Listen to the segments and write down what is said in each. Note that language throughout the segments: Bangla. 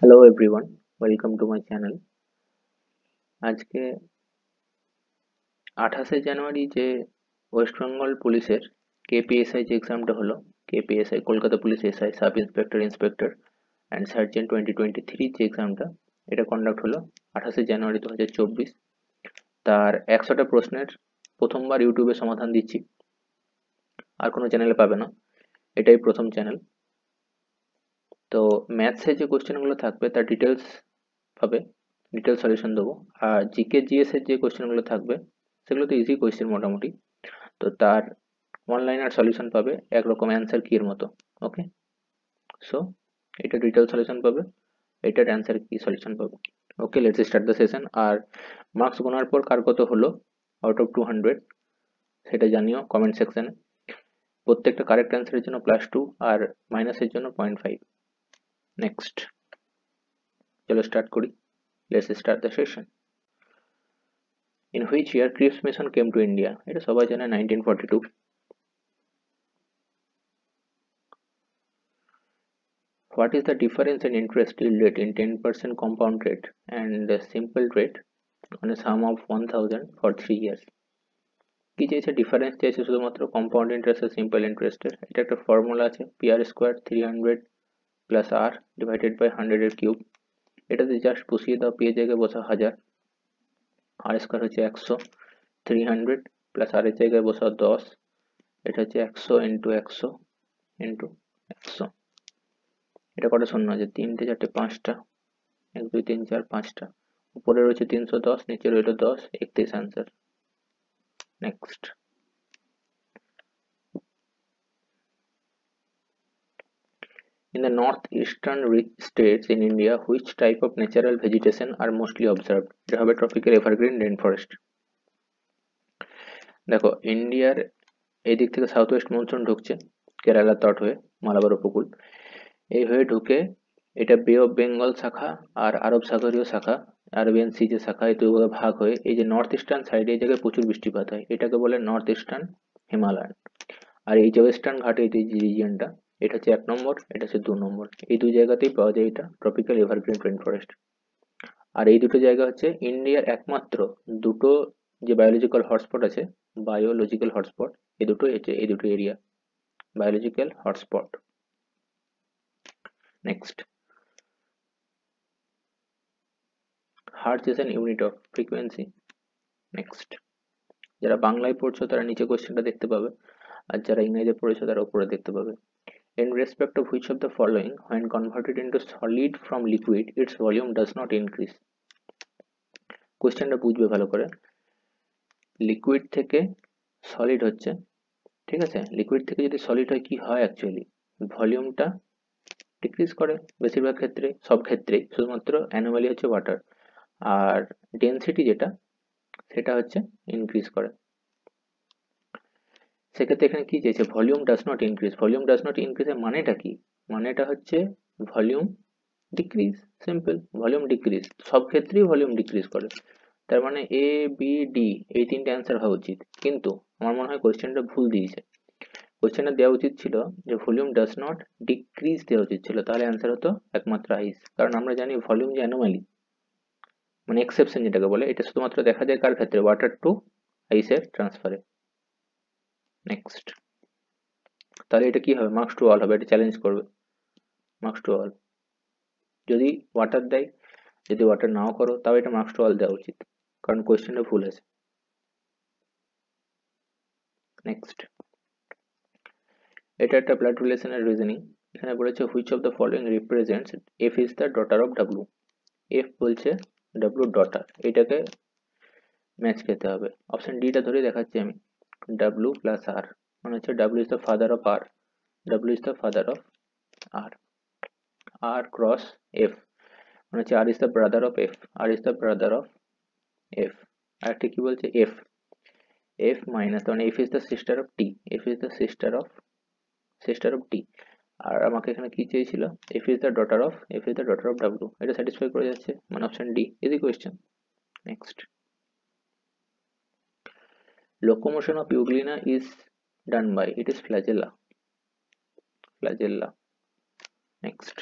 Hello everyone, welcome to my channel. আজকে 28শে জানুয়ারি যে ওয়েস্ট বেঙ্গল পুলিশের কেপিএসআই যে এক্সামটা হলো, KPSI Kolkata police SI sub inspector inspector and sergeant 2023 যে এক্সামটা এটা কন্ডাক্ট হলো 28শে জানুয়ারি 2024। তার 100টা প্রশ্নের প্রথমবার ইউটিউবে সমাধান দিচ্ছি, আর কোনো চ্যানেলে পাবে না, এটাই প্রথম চ্যানেল। তো ম্যাথসে যে কোশ্চেনগুলো থাকবে তার ডিটেলস পাবে, ডিটেল সলিউশন দেবো। আর জিকে জিএস এর যে কোশ্চেনগুলো থাকবে সেগুলো তো ইজি কোশ্চেন মোটামুটি, তো তার অনলাইনার সলিউশন পাবে একরকম অ্যান্সার কি এর মতো। ওকে, সো এটা ডিটেল সলিউশন পাবে, এটার অ্যান্সার কি সলিউশন পাবে। Okay, let's start the session. আর মার্কস গোনার পর কার কত হলো আউট অফ 200 সেটা জানিও কমেন্ট সেকশনে। প্রত্যেকটা কারেক্ট অ্যান্সারের জন্য +2 আর মাইনাসের জন্য 0.5। নেক্সট, চলো স্টার্ট করি। Let's start the session. In which year Cripps mission came to India? এটা সবাই জানে 1942। What is the difference in interest yield rate in 10% compound rate and simple rate on a sum of 1000 for 3 years? কি চেয়েছে? ডিফারেন্স চেয়েছে শুধুমাত্র কম্পাউন্ড ইন্টারেস্ট আর সিম্পল ইন্টারেস্টের। এটা একটা ফর্মুলা আছে, PR square 300 plus R divided by 100 এর কিউব। এটাতে জাস্ট বসিয়ে দাও, পেয়ে জায়গায় বসা 1000, আর স্কোয়ার হচ্ছে 100, 300 প্লাস আর এর জায়গায় বসা 10, এটা হচ্ছে 100 ইন্টু 100 ইন্টু 100। এটা কটা শূন্য আছে? 3টে 4টে 5টা, 1 2 3 4 5টা। উপরে রয়েছে 310, নিচে রইল 10, 31 answer. Next, in the northeastern states in India, which type of natural vegetation are mostly observed? এটা হবে ট্রপিক্যাল এভারগ্রিন রেইনফরেস্ট। দেখো, ইন্ডিয়ার এই দিক থেকে সাউথ ওয়েস্ট মনসুন ঢুকছে কেরালার তট হয়ে, মালাবার উপকূল এই হয়ে ঢুকে, এটা বে অফ বেঙ্গল শাখা আর আরব সাগরীয় শাখা, আরবিয়ান সি যে শাখা, এই দুটো ভাগ হয়ে এই যে নর্থ ইস্টার্ন সাইডে এই জায়গায় প্রচুর বৃষ্টিপাত হয়, এটাকে বলে নর্থ ইস্টার্ন হিমালয়ান। আর এই যে ওয়েস্টার্ন ঘাটে এই যে রিজিয়নটা, এটা হচ্ছে 1 নম্বর, এটা হচ্ছে 2 নম্বর, এই দুই জায়গাতেই পাওয়া যায় এটা ট্রপিক্যাল এভারগ্রিন রেইন ফরেস্ট। আর এই দুটো জায়গা হচ্ছে ইন্ডিয়ার একমাত্র দুটো যে বায়োলজিক্যাল হটস্পট আছে, বায়োলজিক্যাল হটস্পট, এই দুটো area biological hotspot. Next, hertz is an unit of frequency. Next, যারা বাংলায় পড়ছো তারা নিচে কোশ্চেনটা দেখতে পাবে, আর যারা ইংরেজিতে পড়েছো তারা উপরে দেখতে পাবে। In respect of which of the following, when converted into solid from liquid, its volume does not increase? কোশ্চেনটা বুঝবে ভালো করে। লিকুইড থেকে সলিড হচ্ছে, ঠিক আছে, লিকুইড থেকে যদি সলিড হয় কি হয় অ্যাকচুয়ালি, ভলিউমটা ডিক্রিজ করে বেশিরভাগ ক্ষেত্রে, সব ক্ষেত্রেই, শুধুমাত্র অ্যানোমালি হচ্ছে ওয়াটার। আর ডেনসিটি যেটা, সেটা হচ্ছে ইনক্রিজ করে। সেক্ষেত্রে এখানে কি চেয়েছে? Volume does not increase. Volume does not ইনক্রিজের মানেটা কি? মানেটা হচ্ছে volume decrease, simple, volume decrease, সব ক্ষেত্রেই ভলিউম ডিক্রিজ করে। তার মানে এ বি ডি এই তিনটে অ্যান্সার হওয়া উচিত, কিন্তু আমার মনে হয় কোশ্চেনটা ভুল দিয়েছে। কোশ্চেনটা দেওয়া উচিত ছিল যে ভলিউম ডাজ নট ডিক্রিজ দেওয়া উচিত ছিল, তাহলে অ্যান্সার হতো একমাত্র আইস। কারণ আমরা জানি ভলিউম যে অ্যানোমালি, মানে এক্সেপশন যেটাকে বলে, এটা শুধুমাত্র দেখা যায় কার ক্ষেত্রে? ওয়াটার টু আইসের ট্রান্সফারে। নেক্সট, তাহলে এটা কি হবে? মার্কস টু অল হবে, এটা চ্যালেঞ্জ করবে, মার্কস টু অল। যদি ওয়াটার দেয়, যদি ওয়াটার নাও করো, তাও এটা মার্কস টু অল দেওয়া উচিত, কারণ কোয়েশ্চেনটা ভুল আছে। নেক্সট, এটা একটা ব্লাড রিলেশনের রিজনিং। এখানে বলেছে which of the following represents F is the daughter of W. F বলছে ডাব্লু ডটার, এটাকে ম্যাচ খেতে হবে। অপশন ডিটা ধরে দেখাচ্ছি আমি, ডাব্লু প্লাস আর, মানে হচ্ছে W is the father of R, W is the father of R, R cross F মানে হচ্ছে R is the brother of F, R is the brother of F. আর একটা কি বলছে? এফ, এফ মাইনাস, মানে F is the sister of T, F is the sister of T. আর আমাকে এখানে কি চেয়েছিল? F is the daughter of, F is the daughter of W, এটা স্যাটিসফাই করে যাচ্ছে, মানে option D easy question. Next, locomotion of euglena is done by, it is flagella, flagella. Next,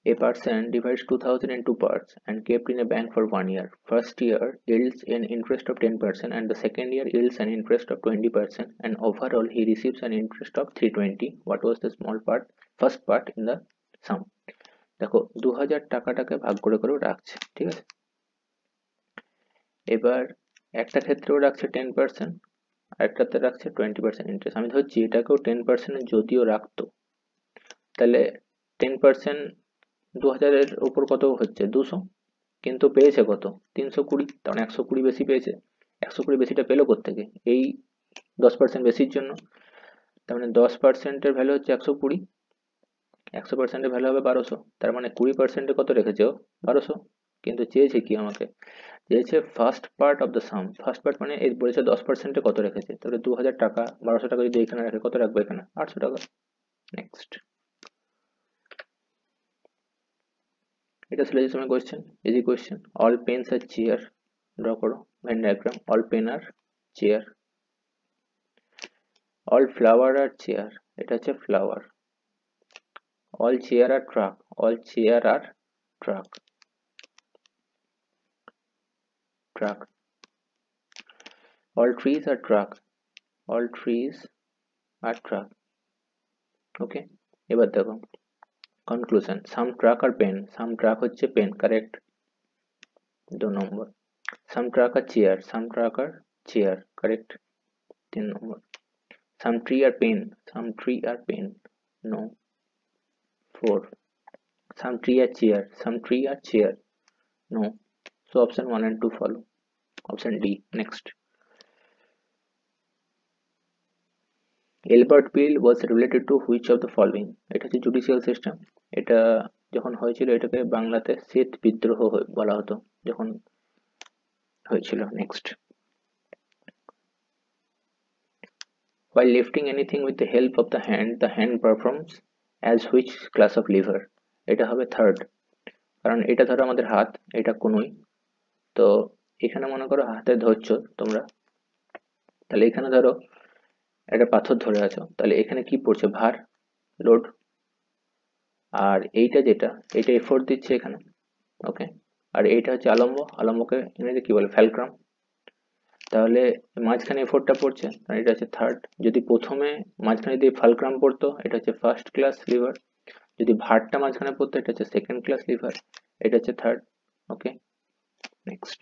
A person divides 2000 into parts and kept in a bank for 1 year. First year yields an interest of 10% and the second year yields an interest of 20%, and overall he receives an interest of 320. What was the first part in the sum? দেখো 2000 টাকাটাকে ভাগ করে করে রাখছে, ঠিক আছে। এবার একটা ক্ষেত্রেও রাখছে 10%, আরেকটাতে রাখছে 20% ইন্টারেস্ট। আমি ধরছি এটাকেও 10% যদিও রাখতো, তাহলে 10% 2000-এর উপর কত হচ্ছে 200, কিন্তু পেয়েছে কত 320, তখন 120 বেশি পেয়েছে। 120 বেশিটা পেলো কোত্থেকে? এই 10% বেশির জন্য। তার মানে 10%-এর ভ্যালু হচ্ছে 120, 100%-এর ভ্যালু হবে 1200, তার মানে 20%-এ কত রেখেছে ও 1200। কিন্তু চেয়েছে কি আমাকে? চেয়েছে first part of the some. First part মানে এই বলেছে 10%-এ কত রেখেছে, তাহলে 2000 টাকা 1200 টাকা যদি এখানে রাখে কত রাখবো এখানে? 800 টাকা। নেক্সট, এটা সিলেবাসের question, easy question. All pens are chair, draw করো Venn diagram. All pen are chair, all flower are chair, এটা হচ্ছে flower. All chair are truck, all chair are truck, truck. All trees are truck, all trees are truck. Okay, এবার দেখো conclusion. Some truck are pen, some truck হচ্ছে pen, correct 2 number. Some truck are chair, some truck are chair, correct 3 number. Some tree are pen, some tree are pen, no 4. Some tree or chair, some tree or chair, no. So option 1 and 2 follow. Option D. Next, Albert Bill was related to which of the following? এটা হচ্ছে জুডিশিয়াল সিস্টেম। এটা যখন হয়েছিল এটাকে বাংলাতে শ্বেত বিদ্রোহ বলা হতো যখন হয়েছিল। Next, while lifting anything with the help of the hand performs as which class of lever? এটা হবে থার্ড, কারণ এটা ধরো আমাদের হাত, এটা কোনোই, তো এখানে মনে করো হাতে ধরছো তোমরা, তাহলে এখানে ধরো একটা পাথর ধরে আছো, তাহলে এখানে কি পড়ছে? ভার, লোড। আর এইটা যেটা, এটা এফোর্ট দিচ্ছে এখানে, ওকে। আর এইটা হচ্ছে আলম্ব, আলম্বকে ইংরেজিতে কি বলে? ফ্যালক্রাম। তাহলে মাঝখানে এফোর্টটা পড়ছে, এটা হচ্ছে থার্ড। যদি প্রথমে মাঝখানে দিয়ে ফালক্রাম পড়তো এটা হচ্ছে ফার্স্ট ক্লাস লিভার, যদি ভারটা মাঝখানে পড়তো এটা হচ্ছে সেকেন্ড ক্লাস লিভার, এটা হচ্ছে third. Okay, next,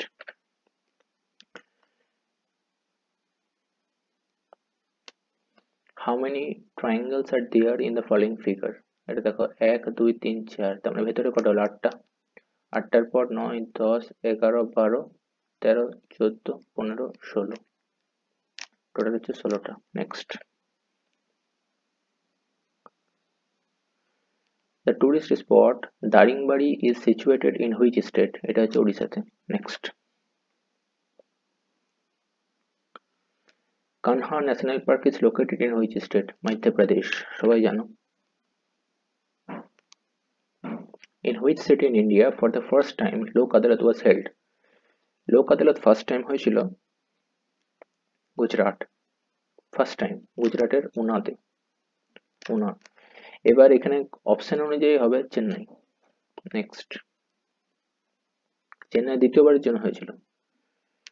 how many triangles are there in the following figure? এটা দেখো 1 2 3 4, তার মানে ভেতরে কত হলো? 8টা। 8টার পর 9 10 11 12 13 14 15 16, টোটাল হচ্ছে 16টা। Next, the tourist spot Daringbadi is situated in which state? এটা হচ্ছে ওড়িশাতে। Next, Kanha national park is located in which state? Madhya Pradesh, সবাই জানো। In which city in India for the first time লোক আদালত was held? লোক আদালত ফার্স্ট টাইম হয়েছিল গুজরাট, ফার্স্ট টাইম গুজরাটের উনাতে, উনা। এবার এখানে অপশন অনুযায়ী হবে চেন্নাই। নেক্সট, চেন্নাই দ্বিতীয়বারের জন্য হয়েছিল,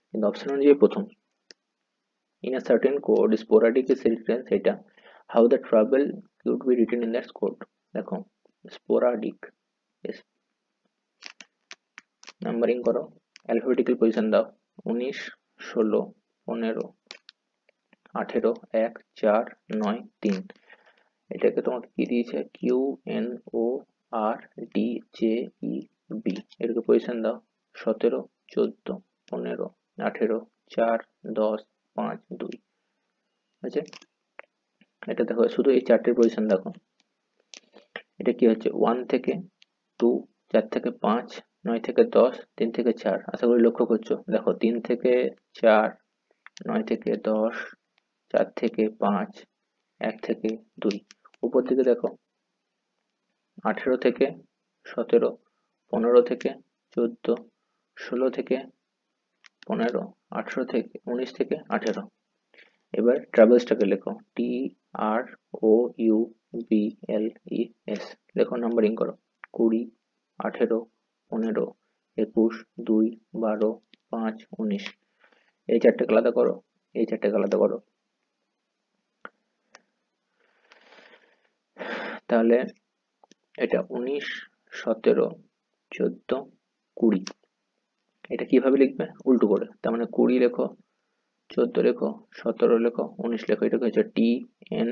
কিন্তু অপশন অনুযায়ী প্রথম। In a certain code sporadic is written, সেটা how the trouble could be written in that code। দেখো sporadic, নাম্বারিং করো, অ্যালফাবেটিক্যাল পজিশন দাও, 19 16 15 18 1 4 9 3। এটাকে তোমাকে কি দিয়েছে? কিউ এন ও আর ডি জে ই বি, এটাকে পজিশন দাও 17 14 15 18 4 10 5 2। আছে, এটা দেখো শুধু এই চারটের পজিশন দেখো, এটা কি হচ্ছে? 1 থেকে 2, 4 থেকে 5, 9 থেকে 10, 3 থেকে 4। আশা করি লক্ষ্য করছো। দেখো 3 থেকে 4, 9 থেকে 10, 4 থেকে 5, 1 থেকে 2। উপর দিকে দেখো 18 থেকে 17, 15 থেকে 14, 16 থেকে 15, 18 থেকে 19 থেকে 18। এবার ট্রাভেলসটাকে লেখো T R O U B L E S, লেখো নাম্বারিং করো 20 18, 15, 21, 2, 12, 5, 19। এই চারটেকে আলাদা করো, এই চারটেকে আলাদা করো। তাহলে এটা 19, 17, 14, 20। এটা কিভাবে লিখবে? উল্টো করে। তার মানে 20 লেখো, 14 লেখো, 17 লেখো, 19 লেখো। এটাকে হচ্ছে টি এন,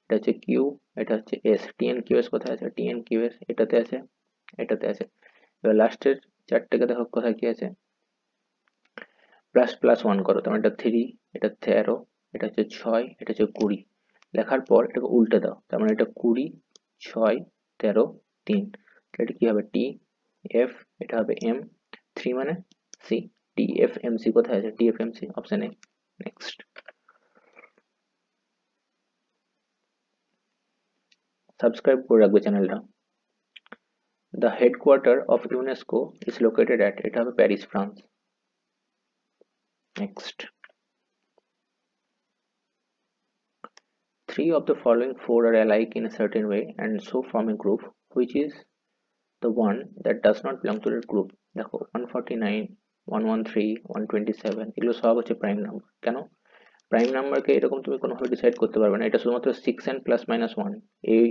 এটা হচ্ছে কিউ, এটা হচ্ছে S. T N Q S কোথায় আছে? টি এন কিউ এস এটাতে আছে, এটাতে আছে। এবার লাস্টের চারটেকে দেখো কোথায় কি আছে, প্লাস প্লাস 1 করো। তার মানে এটা 3, এটা 13, এটা হচ্ছে 6, এটা হচ্ছে 20। লেখার পর এটাকে উল্টে দাও। তার মানে এটা 20, 6, 13, 3। এটা কি হবে? টি এফ, এটা হবে এম, 3 মানে C. T F M C কোথায় আছে? T F M C option A. Next, subscribe করে রাখবে চ্যানেলটা। The headquarter of UNESCO is located at, এটা হবে Paris, France. Next, 3 of the following 4 are alike in a certain way and so form a group. Which is the one that does not belong to that group? দেখো 149, 113, 127 এগুলো সব হচ্ছে প্রাইম নাম্বার। কেন? প্রাইম নাম্বারকে এরকম তুমি কোনোভাবে ডিসাইড করতে পারবে না। এটা শুধুমাত্র 6 and প্লাস মাইনাস 1 এই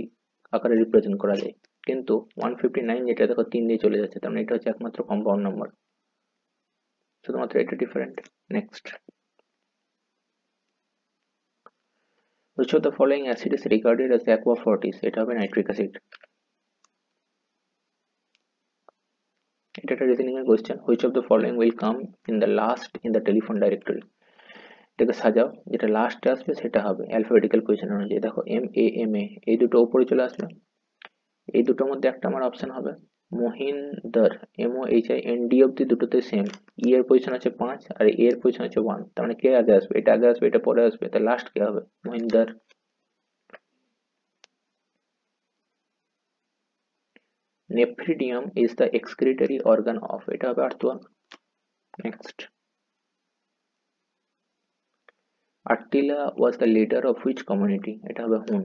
আকারে রিপ্রেজেন্ট করা যায়। কিন্তু 159 যেটা দেখো 3 দিয়ে চলে যাচ্ছে, তার মানে এটা হচ্ছে একমাত্র কম্পাউন্ড নাম্বার, শুধুমাত্র এটা different. Next, which of the following acid is regarded as aqua fortis? এটা হবে নাইট্রিক অ্যাসিড। এটা একটা রিজনিং এর question. which of the following will come in the last in the telephone directory? এটাকে সাজাও, যেটা লাস্টে আসবে সেটা হবে অ্যালফাবেটিক্যাল পজিশন অনুযায়ী। দেখো এম এ এম এ এই দুটো উপরে চলে আসবে, এই দুটোর মধ্যে একটা আমার অপশন হবে Mahinder, M O H I N D অব্দি দুটোতে সেম। ই এর পজিশন আছে 5 আর এ এর পজিশন আছে 1। তার মানে কে আগে আসবে? এটা আগে আসবে, এটা পরে আসবে, তার লাস্ট কে হবে? Mahinder. Nephridium is the excretory organ of, এটা হবে earthworm. Next, Attila was the leader of which community? এটা হবে হুন।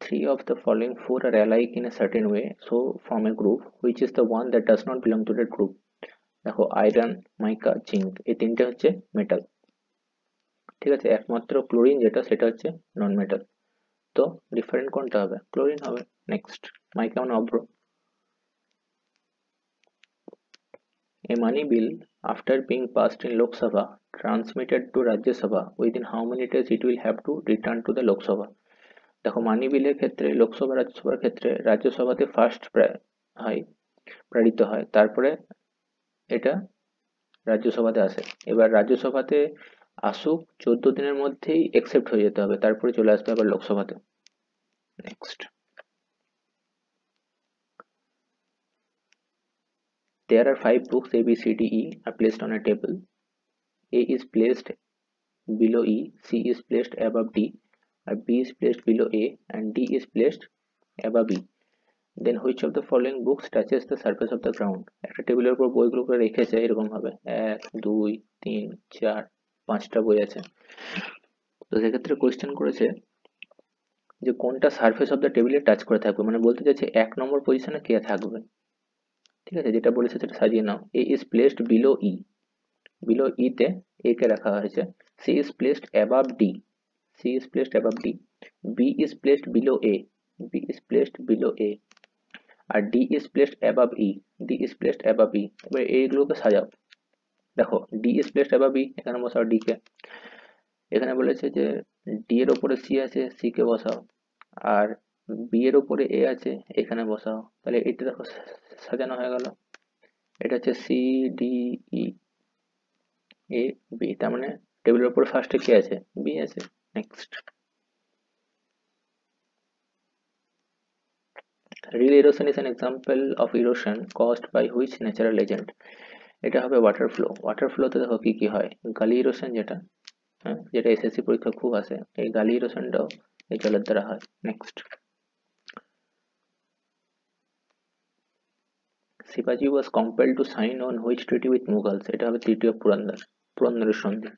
3 of the following 4 are alike in a certain way so form a group. Which is the one that does not belong to that group? দেখো আয়রন, মাইকা, জিঙ্ক এই তিনটে হচ্ছে মেটাল। ঠিক আছে, একমাত্র ক্লোরিন যেটা সেটা হচ্ছে নন মেটাল। তো ডিফারেন্ট কোনটা হবে? ক্লোরিন হবে। নেক্সট, মাইকা মানে অভ্র। A money bill after being passed in Lok Sabha transmitted to Rajya Sabha within how many days it will have to return to the Lok Sabha? দেখো মানি বিলের ক্ষেত্রে লোকসভা রাজ্যসভার ক্ষেত্রে রাজ্যসভাতে ফার্স্ট হয়, প্রেরিত হয়, তারপরে এটা রাজ্যসভাতে আসে। এবার রাজ্যসভাতে আসুক 14 দিনের মধ্যেই একসেপ্ট হয়ে যেতে হবে, তারপরে চলে আসতে হবে লোকসভাতে। Next, there are 5 books A B C D E are placed on a table. A is placed below E, C is placed above D, and B is placed below A, and D is placed above E. Then which of the following books touches the surface of the ground? একটা টেবিলের উপর বইগুলোকে রেখেছে এরকম ভাবে 1 2 3 4 5টা বই আছে। তো সেক্ষেত্রে কোয়েশ্চেন করেছে যে কোনটা সারফেস অফ দ্য টেবিলে টাচ করে থাকবে, মানে বলতে চাইছে 1 নম্বর পজিশনে কে থাকবে। ঠিক আছে, যেটা বলেছে সেটা সাজিয়ে নাও। A is placed below E, below E তে এ কে রাখা হয়েছে। C is placed above D, C is placed above D. B is placed below A, B is placed below A. আর D is placed above E, D is placed above E. এবার এইগুলোকে সাজাও। দেখো D is placed above E, এখানে বসাও ডি কে। এখানে বলেছে যে ডি এর উপরে সি আছে, সি কে বসাও। আর বি এর উপরে এ আছে, এখানে বসাও। তাহলে এটা দেখো সাজানো হয়ে গেল। এটা হচ্ছে C D E A B, তার মানে টেবিলের উপরে ফার্স্টে কি আছে? বি আছে। Next, rill erosion is an example of erosion caused by which natural agent? এটা হবে ওয়াটার ফ্লো। ওয়াটার ফ্লোতে দেখো কি কি হয়, গালি ইরোশন যেটা, হ্যাঁ, যেটা এসএসসি পরীক্ষা খুব আসে, এই গালি ইরোশনটাও এই জলের দ্বারা হয়। নেক্সট, শিবাজি was compelled to sign on which treaty with Mughals? এটা হবে তৃতীয় পুরন্দর, পুরন্দরের সন্ধি।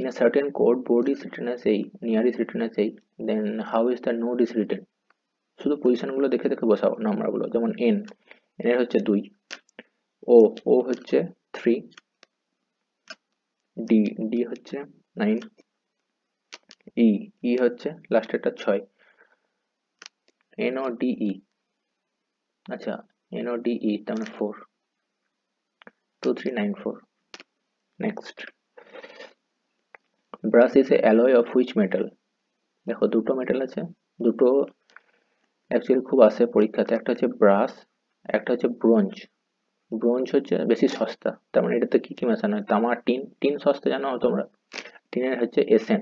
In a certain code, board is written as a, near is written as a, then how is the node is written? শুধু পজিশন গুলো দেখে দেখে বসাও নাম্বারগুলো, যেমন n এর হচ্ছে 2, ও হচ্ছে 3, ডি হচ্ছে 9, ই হচ্ছে লাস্টেরটা 6, NODE, আচ্ছা NODE তার মানে 4, 2394. Next, brush is a alloy of which metal? দেখো দুটো মেটাল আছে, দুটো অ্যাকচুয়ালি খুব আসে পরীক্ষাতে, একটা হচ্ছে ব্রাশ, একটা হচ্ছে ব্রোঞ্জ। ব্রোঞ্জ হচ্ছে বেশি সস্তা, তার মানে এটাতে কি কি মেশানো হয়, তামা, টিন সস্তা জানো তোমরা, টিনের হচ্ছে এসএন।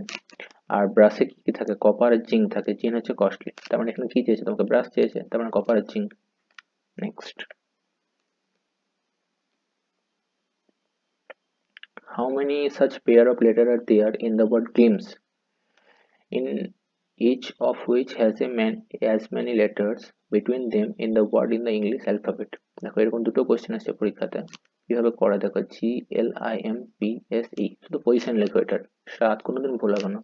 আর ব্রাশে কি কি থাকে, কপার আর জিঙ্ক থাকে, জিঙ্ক হচ্ছে কস্টলি, তার মানে এখানে কি চেয়েছে তোমাকে, ব্রাশ চেয়েছে, তার মানে কপার আর zinc. Next, how many such pair of letters are there in the word glimpse, in each of which has as many letters between them in the word in the English alphabet? দেখো এরকম দুটো কোশ্চেন আছে পরীক্ষাতে, কিভাবে করে দেখো, GLIMPSE, শুধু পজিশন লেখো এটার, 7 কোনোদিন ভুল হবে না,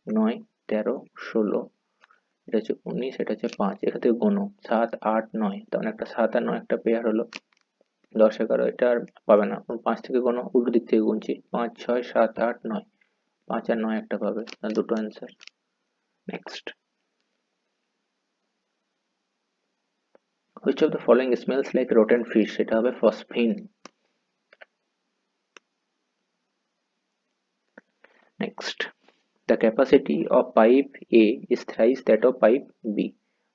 9, 13, 16, এটা হচ্ছে 19, এটা হচ্ছে 5, এখান থেকে গোনো 7, 8, 9, তখন একটা 7 আর 9 একটা পেয়ার হলো 10, 11, এটা আর পাবে না, 5 থেকে গোনো, উল্টো দিক থেকে গুনছি, 5, 6, 7, 8, 9, 5 আর 9 একটা পাবে, দুটো answer. Next, which of the following smells like rotten fish? সেটা হবে phosphine. Next, the capacity of pipe A is thrice that of pipe B.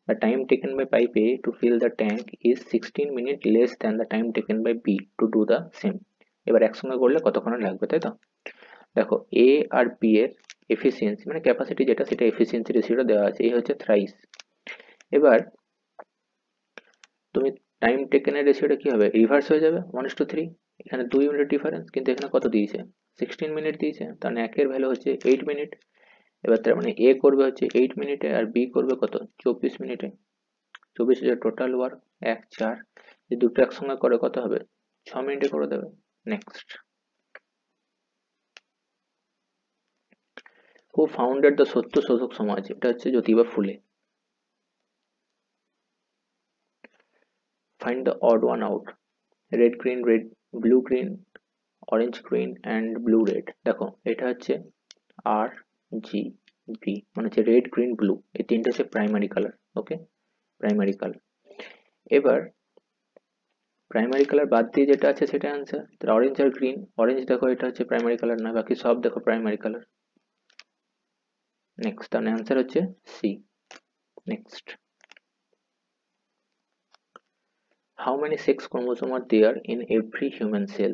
The time taken by pipe A to fill the tank is 16 minutes less than the time taken by B to do the same. এবার একসঙ্গে করলে কতক্ষণ লাগবে, তাই তো? দেখো A আর B এর এফিসিয়েন্সি মানে ক্যাপাসিটি যেটা, সেটা এফিসিয়েন্সি রেশিওটা দেওয়া আছে, এই হচ্ছে থ্রাইস। এবার তুমি টাইম টেকেনের রেশিওটা কি হবে, রিভার্স হয়ে যাবে, 1:3, এখানে 2 ইউনিট ডিফারেন্স, কিন্তু এখানে কত দিয়েছে, 16 মিনিট দিয়েছে, তার মানে একের ভ্যালু হচ্ছে 8 মিনিট। এবার তার মানে এ করবে হচ্ছে 8 মিনিটে আর বি করবে কত, 24 মিনিটে। 24 হচ্ছে টোটাল ওয়ার্ক, 1, 4, এই দুটো একসঙ্গে করে কত হবে, 6 মিনিটে করে দেবে। নেক্সট, হু ফাউন্ডেড দ্য সত্য শোধক সমাজ? এটা হচ্ছে জ্যোতিবা ফুলে। Find the odd one out, red green, blue green, orange green and blue red. দেখো এটা হচ্ছে RGB, মানে হচ্ছে রেড গ্রিন ব্লু, এই তিনটে হচ্ছে প্রাইমারি কালার। ওকে, প্রাইমারি কালার। এবার প্রাইমারি কালার বাদ দিয়ে যেটা আছে সেটা আনসার, তাহলে অরেঞ্জ আর গ্রিন, অরেঞ্জ দেখো এটা হচ্ছে প্রাইমারি কালার না, বাকি সব দেখো প্রাইমারি কালার। নেক্সট, তাহলে আনসার হচ্ছে C. Next, how many sex chromosome are there in every human cell?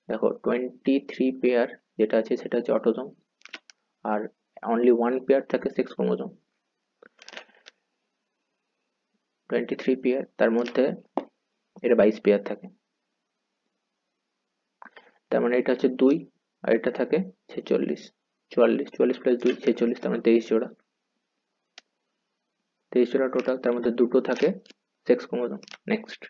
দেখো 23 পেয়ার যেটা আছে সেটা হচ্ছে অটোজোম, আর অনলি 1 পেয়ার থাকে সেক্স ক্রোমোসোম। 23 পেয়ার, তার মধ্যে এটা 22 পেয়ার থাকে, তার মানে এটা হচ্ছে 2, আর এটা থাকে 46, 44 প্লাস 2 46, তার মানে 23 জোড়া, 23 জোড়া টোটাল, তার মধ্যে দুটো থাকে সেক্স ক্রোমোসোম। নেক্সট,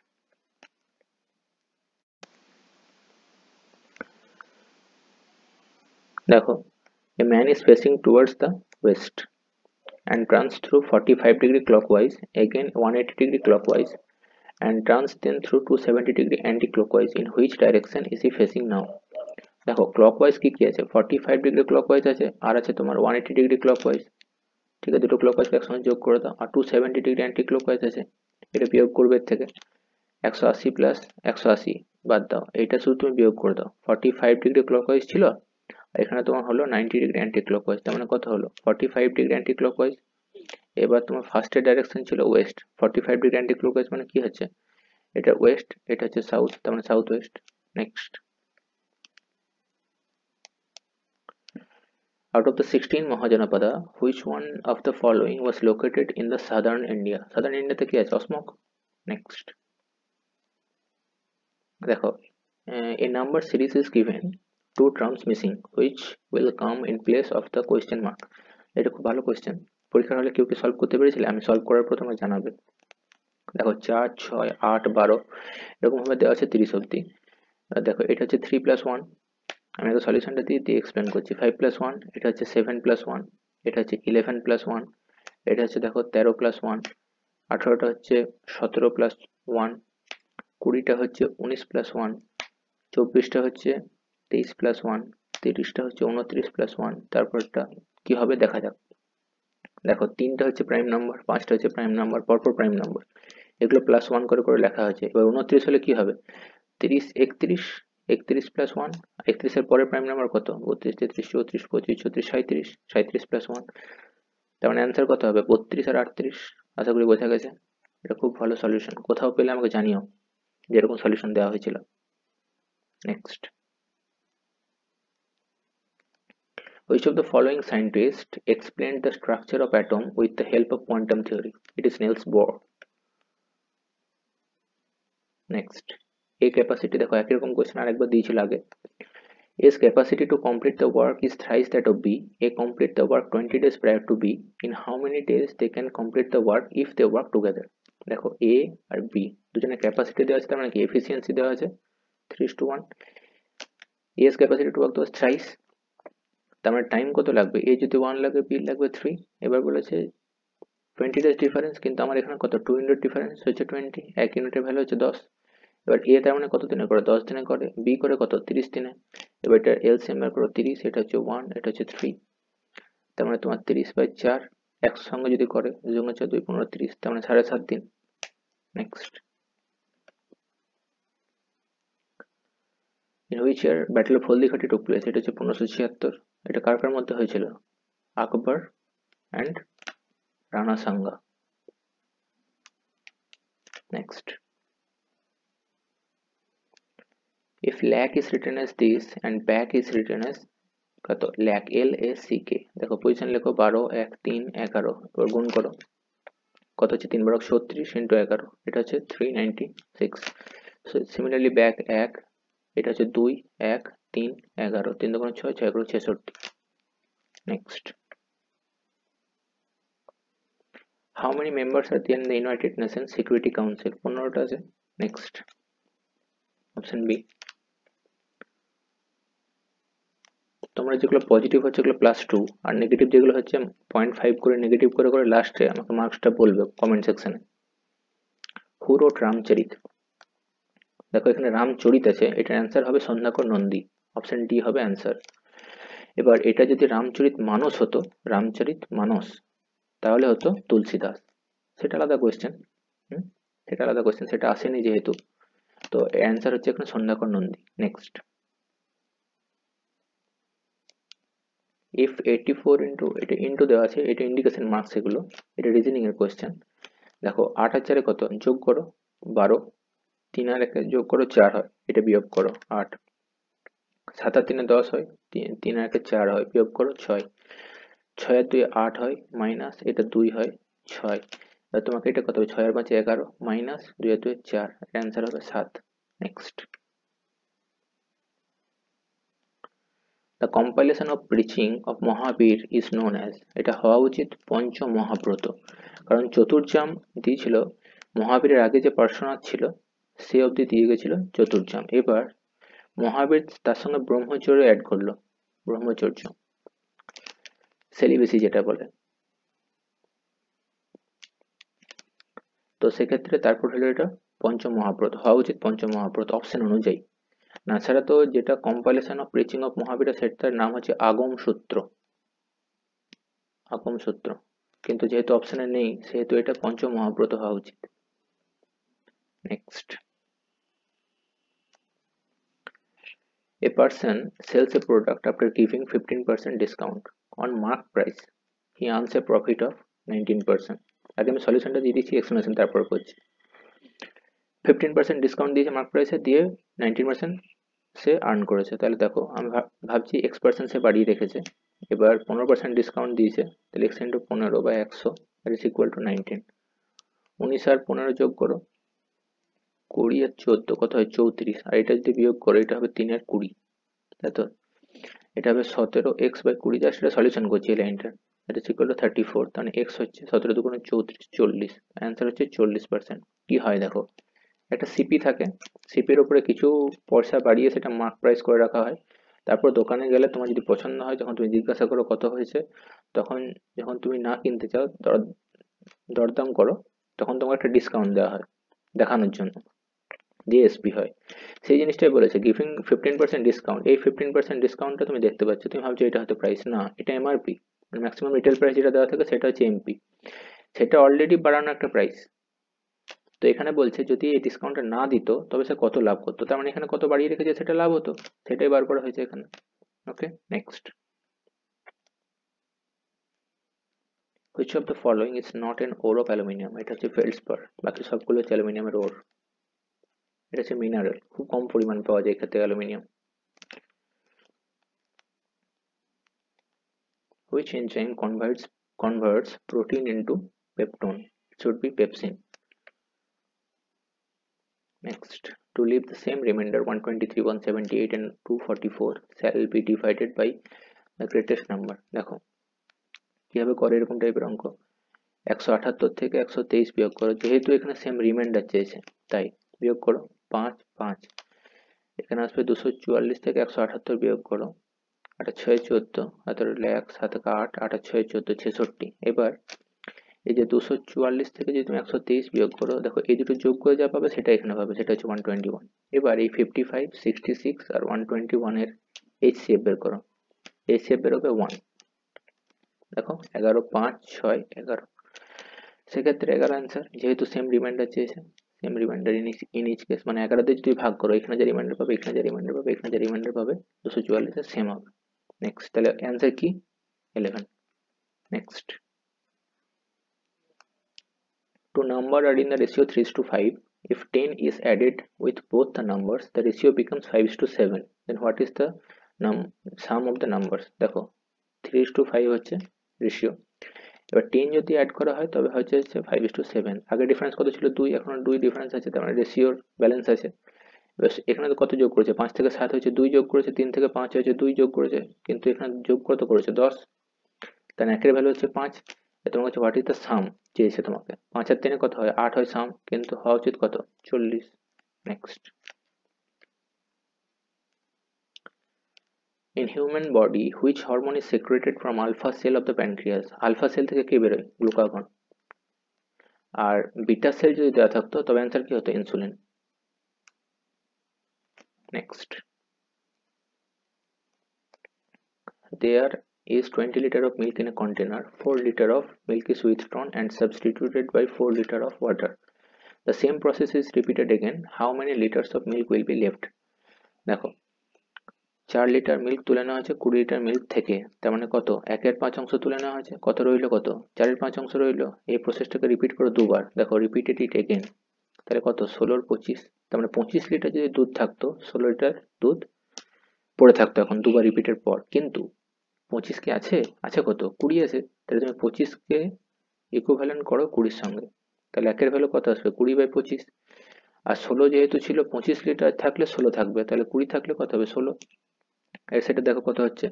দেখো a man is facing towards the west and turns through 45-degree clockwise, again 180-degree clockwise, and turns then through 270-degree anti-clockwise. In which direction is he facing now? দেখো ক্লকওয়াইজ কি কি আছে, 45-degree clockwise আছে, আর আছে তোমার 180-degree clockwise, ঠিক আছে, দুটো ক্লকওয়াইজকে একসঙ্গে যোগ করে দাও, আর 270-degree anti clockwise আছে, এটা বিয়োগ করবে এর থেকে, 180 প্লাস 180 বাদ দাও, এইটা শুধু তুমি বিয়োগ করে দাও, 45-degree clockwise ছিল, আর এখানে তোমার হলো 90-degree anti clockwise, তার মানে কত হলো 45-degree anti clockwise। এবার তোমার ফার্স্টের ডাইরেকশন ছিল ওয়েস্ট, 45-degree anti clockwise মানে কি হচ্ছে, এটা ওয়েস্ট, এটা হচ্ছে সাউথ, তার মানে south West. Next, out of the 16 Mahajanapada, which one of the following was located in the southern India? Southern India তে কি আছে, অসমক। নেক্সট, দেখো a number series is given, two terms missing, which will come in place of the question mark? এটা খুব ভালো কোয়েশ্চেন, পরীক্ষার হলে কেউ কি সলভ করতে পেরেছিলে, আমি সলভ করার প্রথমে জানাবে। দেখো 4, 6, 8, 12 এরকম ভাবে দেওয়া আছে 30 অব্দি। দেখো এটা হচ্ছে 3+1, আমি আগে সলিউশনটা দিয়ে এক্সপ্লেন করছি। 5+1 এটা হচ্ছে 7+1, এটা হচ্ছে 11+1, এটা হচ্ছে দেখো 13+1, 18টা হচ্ছে 17+1, 20টা হচ্ছে 19+1, 24টা হচ্ছে 23+1, 30টা হচ্ছে 29+1। তারপরটা কি হবে দেখা যাক। দেখো 3টা হচ্ছে প্রাইম নাম্বার, 5টা হচ্ছে প্রাইম নাম্বার, পরপর প্রাইম নাম্বার, এগুলো +1 করে করে লেখা হয়েছে। এবার 29 হলে কি হবে, 30, 31, 31+1, 31 এর পরে প্রাইম নাম্বার কত, 32, 33, 34, 25, 36, 37, 37+1। তার মানে অ্যান্সার কত হবে, 32 আর 38। আশা করি বোঝা গেছে। এটা খুব ভালো সলিউশন, কোথাও পেলে আমাকে জানিও যেরকম সলিউশন দেওয়া হয়েছিল। Next, which of the following scientists explained the structure of atom with the help of quantum theory? It is Niels Bohr. Next, A capacity, দেখো একই রকম কোশ্চেন আরেকবার দিয়েছিল আগে। A's capacity to complete the work is thrice that of B. A complete the work 20 days prior to B. In how many days they can complete the work if they work together? দেখো A আর B দুজনের ক্যাপাসিটি দেওয়া আছে, তার মানে কি এফিসিয়েন্সি দেওয়া আছে 3:1। A's capacity to work was thrice, তার মানে টাইম কত লাগবে, A যদি 1 লাগবে, B লাগবে 3। এবার বলেছে 20 days ডিফারেন্স, কিন্তু আমার এখানে কত 2 ইউনিট ডিফারেন্স হচ্ছে 20, 1 ইউনিটের ভ্যালু হচ্ছে 10। এবার A তার মানে কত দিনে করে, 10 দিনে করে, B করে কত 30 দিনে। এবার এটা এলসিএম বের করো, 30, এটা হচ্ছে 1, এটা হচ্ছে 3, তার মানে তোমার 30/4 একসঙ্গে যদি করে 2 × 4 = 2, 15, 30, তার মানে 7.5 দিন। Next, in which year battle of Haldighati took place? এটা হচ্ছে 1576। এটা কার কার মধ্যে হয়েছিল, Akbar and Rana Sanga. Next, if lakh is written as this and back is written as কত, lakh, LACK, দেখো পজিশন লেখো 12, 1, 3, 11, এবার গুণ করো কত হচ্ছে, 3 × 36 × 11, এটা হচ্ছে 396। সিমিলারলি ব্যাক 1, এটা হচ্ছে 2, 1, 3, 11, 3 × 2 = 6, 6 × 66। Next, how many members are there in the United Nations Security Council? 15টা আছে। Next, option B. তোমরা যেগুলো পজিটিভ হচ্ছে এগুলো +2, আর নেগেটিভ যেগুলো হচ্ছে 0.5 করে নেগেটিভ করে করে লাস্টে আমাকে মার্কসটা বলবে কমেন্ট সেকশনে। হু রোট রামচরিত? দেখো এখানে রামচরিত আছে, এটার অ্যান্সার হবে সন্ধ্যাকর নন্দী, অপশন ডি হবে অ্যান্সার। এবার এটা যদি রামচরিত মানস হতো, রামচরিত মানস, তাহলে হতো তুলসীদাস, সেটা আলাদা কোয়েশ্চেন। সেটা আলাদা কোয়েশ্চেন, সেটা আসেনি যেহেতু, তো অ্যান্সার হচ্ছে এখানে Sandhyakar Nandi. Next, if 84 into, এটা ইন্টু দেওয়া আছে, এটা ইন্ডিকেশন মার্কস, এগুলো এটা রিজনিং এর কোয়েশ্চেন। দেখো 8 আর 4 কত, যোগ করো 12, 3 আর 1 যোগ করো 4 হয়, এটা বিয়োগ করো 8, 7 আর 3 10 হয়, 3 আর 1 4 হয়, বিয়োগ করো 6, 6 আর 2 8 হয়, মাইনাস এটা 2 হয় 6। এবার তোমাকে এটা কত হবে, 6 আর 5 11, মাইনাস 2 আর 2 4, অ্যান্সার হবে 7। Next, the compilation of preaching of Mahavir is known as, এটা হওয়া উচিত পঞ্চ মহাব্রত, কারণ চতুর্জাম দিয়েছিল মহাবীরের আগে যে পার্শ্বনাথ ছিল সে অবধি দিয়ে গেছিল চতুর্জাম। এবার মহাবীর তার সঙ্গে ব্রহ্মচর্য অ্যাড করলো, ব্রহ্মচর্য সেলিবেসি যেটা বলে, তো সেক্ষেত্রে তারপর হলো এটা পঞ্চমহাব্রত, হওয়া উচিত পঞ্চমহাব্রত অপশন অনুযায়ী। না ছাড়া তো যেটা কম্পাইলেশন অফ প্রিচিং অফ মহাবীর সেটার নাম হচ্ছে আগম সূত্র, আগম সূত্র, কিন্তু যেহেতু অপশনে নেই সেহেতু এটা পঞ্চমহাব্রত হওয়া উচিত। Next, a person sells a product after giving 15% discount on mark price, he earns a profit of 19%। আগে আমি সলিউশনটা দিয়ে দিচ্ছি, এক্সপ্লেনেশন তারপর করছি। 15% ডিসকাউন্ট দিয়েছে মার্ক প্রাইসে, দিয়ে 19% সে আর্ন করেছে, তাহলে দেখো আমি ভাবছি x% সে বাড়িয়ে রেখেছে, এবার 15% ডিসকাউন্ট দিয়েছে, তাহলে x × 15/100 that is equal to 19। 19 আর 15 যোগ করো, 20 আর 14 কত হয় 34, আর এটা যদি বিয়োগ করো এটা হবে 3 আর 20, তাই তো এটা হবে 17x/20, জাস্ট এটা সলিউশন করছি এই লাইনটা, that is equal to 34, তাহলে x হচ্ছে 17 × 2 = 34, 40, অ্যান্সার হচ্ছে 40%। কি হয় দেখো, একটা সিপি থাকে, সিপির উপরে কিছু পয়সা বাড়িয়ে সেটা মার্ক প্রাইস করে রাখা হয়, তারপর দোকানে গেলে তোমার যদি পছন্দ হয়, যখন তুমি জিজ্ঞাসা করো কত হয়েছে, তখন যখন তুমি না কিনতে চাও, দরদাম করো, তখন তোমাকে একটা ডিসকাউন্ট দেওয়া হয় দেখানোর জন্য, জিএসপি হয়। সেই জিনিসটাই বলেছে, গিভিং 15% ডিসকাউন্ট। এই 15% ডিসকাউন্টটা তুমি দেখতে পাচ্ছ, তুমি ভাবছো এটা হয়তো প্রাইস, না, এটা এমআরপি, মানে ম্যাক্সিমাম রিটেল প্রাইস যেটা দেওয়া থাকে সেটা হচ্ছে এমপি, সেটা অলরেডি বাড়ানো একটা প্রাইস। তো এখানে বলছে যদি এই ডিসকাউন্টটা না দিত তবে সে কত লাভ করতো, তার মানে এখানে কত বাড়িয়ে রেখেছে সেটা লাভ হতো, সেটাই বার করা হয়েছে এখানে। Okay, next. Which of the following is not an ore of aluminium? এটা হচ্ছে ফেল্ডস্পার, বাকি সবগুলো হচ্ছে অ্যালুমিনিয়ামের ওর। এটা হচ্ছে মিনারেল, খুব কম পরিমাণ পাওয়া যায় এক্ষেত্রে aluminium. Which enzyme converts protein into peptone? It should be pepsin. Next, to leave the same remainder 123, 178 and 244 shall be divided by the greatest number. দেখো কিভাবে করে এরকম টাইপের অঙ্ক। 178 থেকে 123 বিয়োগ করো, যেহেতু এখানে সেম রিমাইন্ডার চেয়েছে তাই বিয়োগ করো 5 5। এখানে আসবে 244 থেকে 178 বিয়োগ করো, 8 6 14, 17 1 7 8, 8 6 14 66। এবার এই যে 244 থেকে যদি তুমি 123 বিয়োগ করো, দেখো এই দুটো যোগ করে যা পাবে সেটা এখানে পাবে, সেটা হচ্ছে 121। এবার এই 55, 66 আর 121 এর এইচসিএফ বের করো, এইচসিএফ বের হবে 1। দেখো 11 5 6 11, সেক্ষেত্রে 11 অ্যান্সার, যেহেতু সেম রিমাইন্ডার চেয়েছে, same reminder in each case, মানে 11 দিয়ে যদি ভাগ করো, এখানে যে রিমাইন্ডার পাবে, এখানে যে রিমাইন্ডার পাবে, এখানে যে রিমাইন্ডার পাবে, 244 এর সেম হবে। নেক্সট, তাহলে অ্যান্সার কি? 11। Next, two numbers are in the ratio 3:5. If 10 is added with both the numbers, the ratio becomes 5:7. Then what is the sum of the numbers? দেখো 3:5 হচ্ছে রেশিও, এবার 10 যদি অ্যাড করা হয় তবে হচ্ছে 5:7। আগে ডিফারেন্স কত ছিল? 2, এখন 2 ডিফারেন্স আছে, তার মানে রেশিওর ব্যালেন্স আছে। এবার এখানে তো কত যোগ করেছে? 5 থেকে 7 হয়েছে 2 যোগ করেছে, 3 থেকে 5 হয়েছে 2 যোগ করেছে, কিন্তু এখানে যোগ কত করেছে? 10। তার একের ভ্যালু হচ্ছে 5। তোমার কাছে হোয়াট ইজ দ্য সাম চেয়েছে তোমাকে, 5 আর 3 কত হয়? 8 হয় সাম, কিন্তু হওয়া উচিত কত? 40। Next, in human body which hormone is secreted from alpha cell of the pancreas? Alpha cell থেকে কি বেরোয়? গ্লুকাগন। আর বিটা সেল যদি দেওয়া থাকতো তবে অ্যান্সার কি হতো? Insulin. Next, there is 20 liter of milk in a container. 4 liter of milk is withdrawn and substituted by 4 liter of water. The same process is repeated again. How many liters of milk will be left? দেখো 4 লিটার মিল্ক তুলে নেওয়া হয়েছে 20 লিটার মিল্ক থেকে, তার মানে কত? 1/5 অংশ তুলে নেওয়া হয়েছে, কত রইলো? কত? 4/5 অংশ রইলো। এই প্রসেসটাকে রিপিট করো দুবার, দেখো রিপিটেড ইট এগেন, তাহলে কত? 16 25, তার মানে 25 লিটার যদি দুধ থাকতো, 16 লিটার দুধ পড়ে থাকতো এখন দুবার রিপিটের পর, কিন্তু 25 কি আছে? আছে কত? 20 আছে, তাহলে তুমি 25 কে ইকুইভ্যালেন্ট করো 20-র সঙ্গে, তাহলে একের ভ্যালু কত আসবে? 20/25। আর 16 যেহেতু ছিল, 25 লিটার থাকলে 16 থাকবে, তাহলে 20 থাকলে কত হবে? 16। এর সেটা দেখো কত হচ্ছে,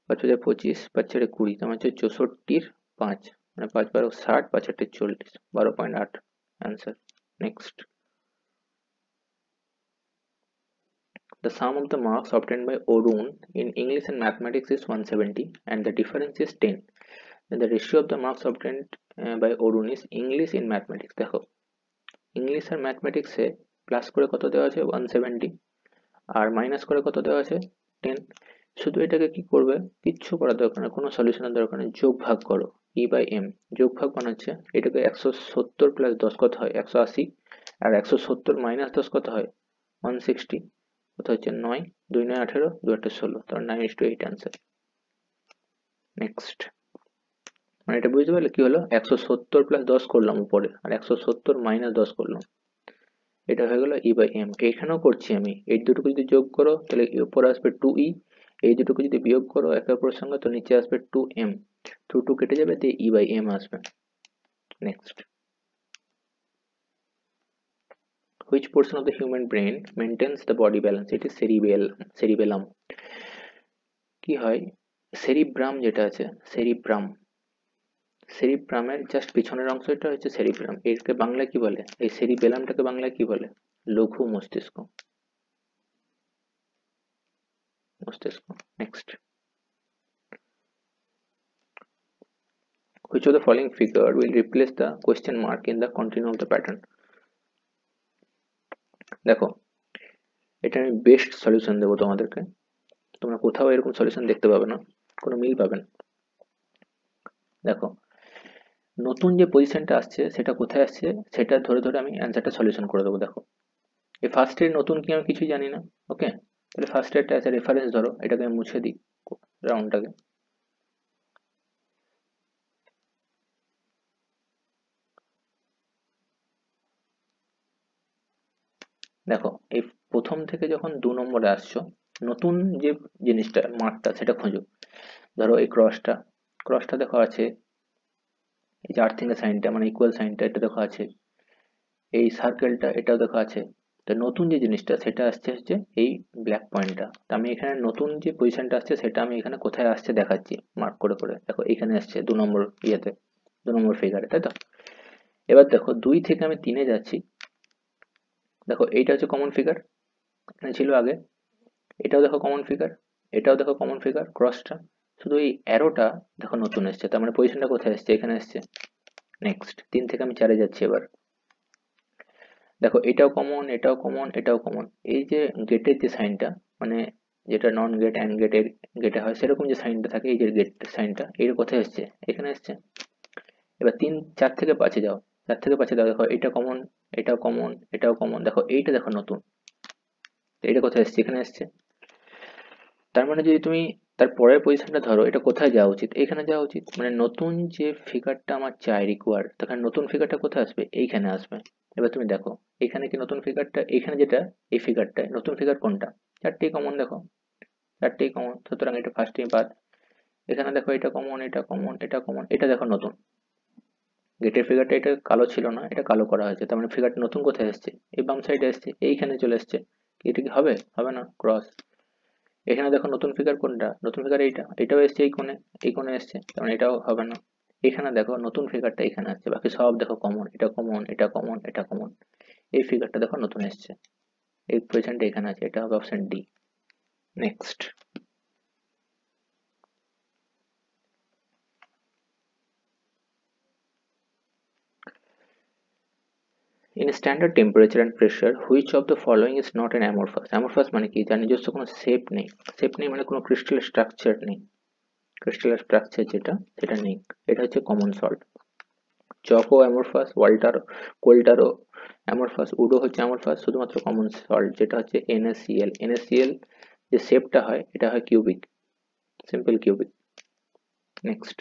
5/25, 5/20, তোমার হচ্ছে 64-র 5, মানে 5/12 60, 5/8 40, 12.8 answer. Next, the sum of the marks obtained by Orun in English and mathematics is 170 and the difference is 10. Then the ratio of the marks obtained by Orun is English in mathematics. দেখো ইংলিশ আর ম্যাথমেটিক্সে প্লাস করে কত দেওয়া আছে? 170, আর মাইনাস করে কত দেওয়া আছে? 10। শুধু এটাকে কি করবে? কিচ্ছু করার দরকার নেই, কোনো সলিউশনের দরকার নেই, যোগ ভাগ করো, E/M। যোগ ভাগ বানাচ্ছে, এটাকে 170 প্লাস 10 কত হয়? 180, আর 170 মাইনাস 10 কত হয়? 160, কত হচ্ছে? 9, 2 9 18, 2 8 16, তার 9:8 অ্যান্সার। নেক্সট, মানে এটা বুঝতে পারলে কি হলো? 170 প্লাস 10 করলাম উপরে, আর 170 মাইনাস 10 করলাম, এটা হয়ে গেল E/M। এখানেও করছি আমি, এই দুটোকে যদি যোগ করো তাহলে উপরে আসবে 2E, এই দুটোকে যদি বিয়োগ করো একে অপরের সঙ্গে তো নিচে আসবে 2M, 2 2 কেটে যাবে, দিয়ে E/M আসবে। Next, which portion of the human brain maintains the body balance? It is cerebellum। কি হয়? সেরিব্রাম যেটা আছে, সেরিব্রামের জাস্ট পিছনের অংশটা হচ্ছে সেরিব্রাম, এরকে বাংলায় কি বলে? এই সেরিবেলামটাকে বাংলায় কি বলে? লঘু মস্তিষ্ক। মস্তিষ্ক। Next, which of the following figure will replace the question mark in the continuum of the pattern? দেখো, এটা আমি বেস্ট সলিউশন দেবো তোমাদেরকে, তোমরা কোথাও এরকম সলিউশন দেখতে পাবে না, কোনো মিল পাবে না। দেখো, নতুন যে পজিশনটা আসছে সেটা কোথায় আসছে সেটা ধরে ধরে আমি অ্যান্সারটা সলিউশন করে দেবো। দেখো, এই ফার্স্ট এর নতুন কি আমি কিছুই জানি না, ওকে, তাহলে ফার্স্ট এরটা আছে রেফারেন্স, ধরো এটাকে আমি মুছে দিই রাউন্ডটাকে। দেখো, এই প্রথম থেকে যখন 2 নম্বরে আসছো, নতুন যে জিনিসটা মার্কটা সেটা খোঁজো। ধরো এই ক্রসটা দেখো আছে, এই যে আর্থিং এর সাইনটা মানে ইকুয়াল সাইনটা এটা দেখো আছে, এই সার্কেলটা এটাও দেখো আছে। তো নতুন যে জিনিসটা সেটা আসছে হচ্ছে এই ব্ল্যাক পয়েন্টটা। তো আমি এখানে নতুন যে পজিশনটা আসছে সেটা আমি এখানে কোথায় আসছে দেখাচ্ছি মার্ক করে করে। দেখো এখানে আসছে 2 নম্বর ইয়েতে, 2 নম্বর ফিগারে, তাই তো। এবার দেখো 2 থেকে আমি 3-এ যাচ্ছি। দেখো এইটা হচ্ছে কমন ফিগার, এখানে ছিল আগে। এটাও দেখো কমন ফিগার, এটাও দেখো কমন ফিগার, ক্রসটা। শুধু এই অ্যারোটা দেখো নতুন এসছে, তার মানে পজিশনটা কোথায় এসছে, এখানে এসছে। নেক্সট, 3 থেকে আমি 4-এ যাচ্ছি এবার। দেখো এটাও কমন, এটাও কমন, এটাও কমন। এই যে গেটের যে সাইনটা, মানে যেটা নন গেট অ্যান্ড গেটের গেটে হয় সেরকম যে সাইনটা থাকে, এই যে গেট সাইনটা, এর কোথায় এসছে, এখানে এসছে। এবার 4 থেকে 5-এ যাও, 4 থেকে 5-এ দাও, দেখো এটা কমন, এটাও কমন, এটাও কমন। দেখো এইটা দেখো নতুন, এটা কোথায় এসছে, এখানে এসছে। তার মানে যদি তুমি তার পরের পজিশনটা ধরো, এটা কোথায় যাওয়া উচিত, এখানে যাওয়া উচিত। মানে নতুন যে ফিগারটা আমার চাই রিকোয়ার, তখন নতুন ফিগারটা কোথায় আসবে, এইখানে আসবে। এবার তুমি দেখো এখানে কি নতুন ফিগারটা, এখানে যেটা এই ফিগারটায় নতুন ফিগার কোনটা, 4টেই কমন। দেখো 4টেই কমন, সুতরাং এটা ফার্স্টেই বাদ। এখানে দেখো এটা কমন, এটা কমন, এটা কমন, এটা দেখো নতুন। গেটের ফিগারটা এটা কালো ছিল না, এটা কালো করা হয়েছে, তার মানে ফিগারটা নতুন কোথায় এসছে, এই বাম সাইডে এসছে, এইখানে চলে এসছে। এটা কি হবে, হবে না, ক্রস। এখানে দেখো নতুন ফিগার কোনটা, নতুন ফিগার এইটা, এটাও এসছে এই কোণে এসছে, তার মানে এটাও হবে না। এখানে দেখো নতুন ফিগারটা এখানে আসছে, বাকি সব দেখো কমন, এটা কমন, এটা কমন, এটা কমন। এই ফিগারটা দেখো নতুন এসছে, এই পজিশনটা এখানে আছে, এটা হবে option D. Next, in standard temperature and pressure which of the following is not an amorphous? amorphous মানে কি, যার নিজস্ব কোনো শেপ নেই। শেপ নেই মানে কোনো ক্রিস্টাল স্ট্রাকচার নেই, ক্রিস্টাল স্ট্রাকচার যেটা সেটা নেই। এটা হচ্ছে কমন সল্ট। চকো অ্যামরফাস, কোল্টারও অ্যামরফাস, উডো হচ্ছে অ্যামরফাস। শুধুমাত্র কমন সল্ট যেটা হচ্ছে NaCl, NaCl যে শেপটা হয় এটা হয় কিউবিক, সিম্পল কিউবিক। নেক্সট,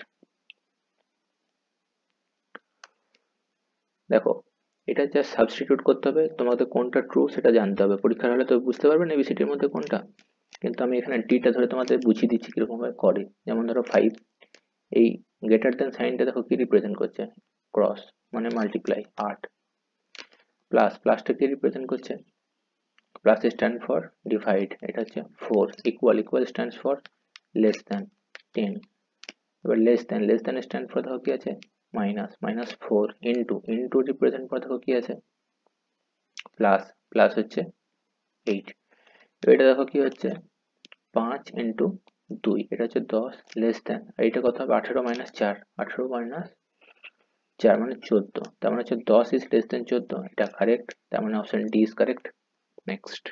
দেখো এটা জাস্ট সাবস্টিটিউট করতে হবে, তোমাদের কোনটা ট্রু সেটা জানতে হবে। পরীক্ষার হলে তো বুঝতে পারবে না এবিসিডির মধ্যে কোনটা, কিন্তু আমি এখানে ডিটা ধরে তোমাদের বুঝিয়ে দিচ্ছি কিরকম ভাবে করে। যেমন ধরো 5, এই গ্রেটার দেন সাইনটা দেখো কি রিপ্রেজেন্ট করছে, ক্রস মানে মাল্টিপ্লাই 8, প্লাসটা কি রিপ্রেজেন্ট করছে, প্লাস স্ট্যান্ড ফর ডিভাইড, এটা হচ্ছে 4, equal stands for less than 10। এবার লেস দ্যান স্ট্যান্ড ফর দেখো কি আছে, -4, ইনটু রিপ্রেজেন্ট ফর দেখো কি আছে, প্লাস হচ্ছে 8। এটা দেখো কি হচ্ছে 5 ইন্টু 2, এটা হচ্ছে 10, লেস দ্যান, এইটা কত হবে 18 - 4, 18 - 4 মানে 14, তার মানে হচ্ছে 10 ইজ লেস দ্যান 14, এটা কারেক্ট, তার মানে option D is correct. Next,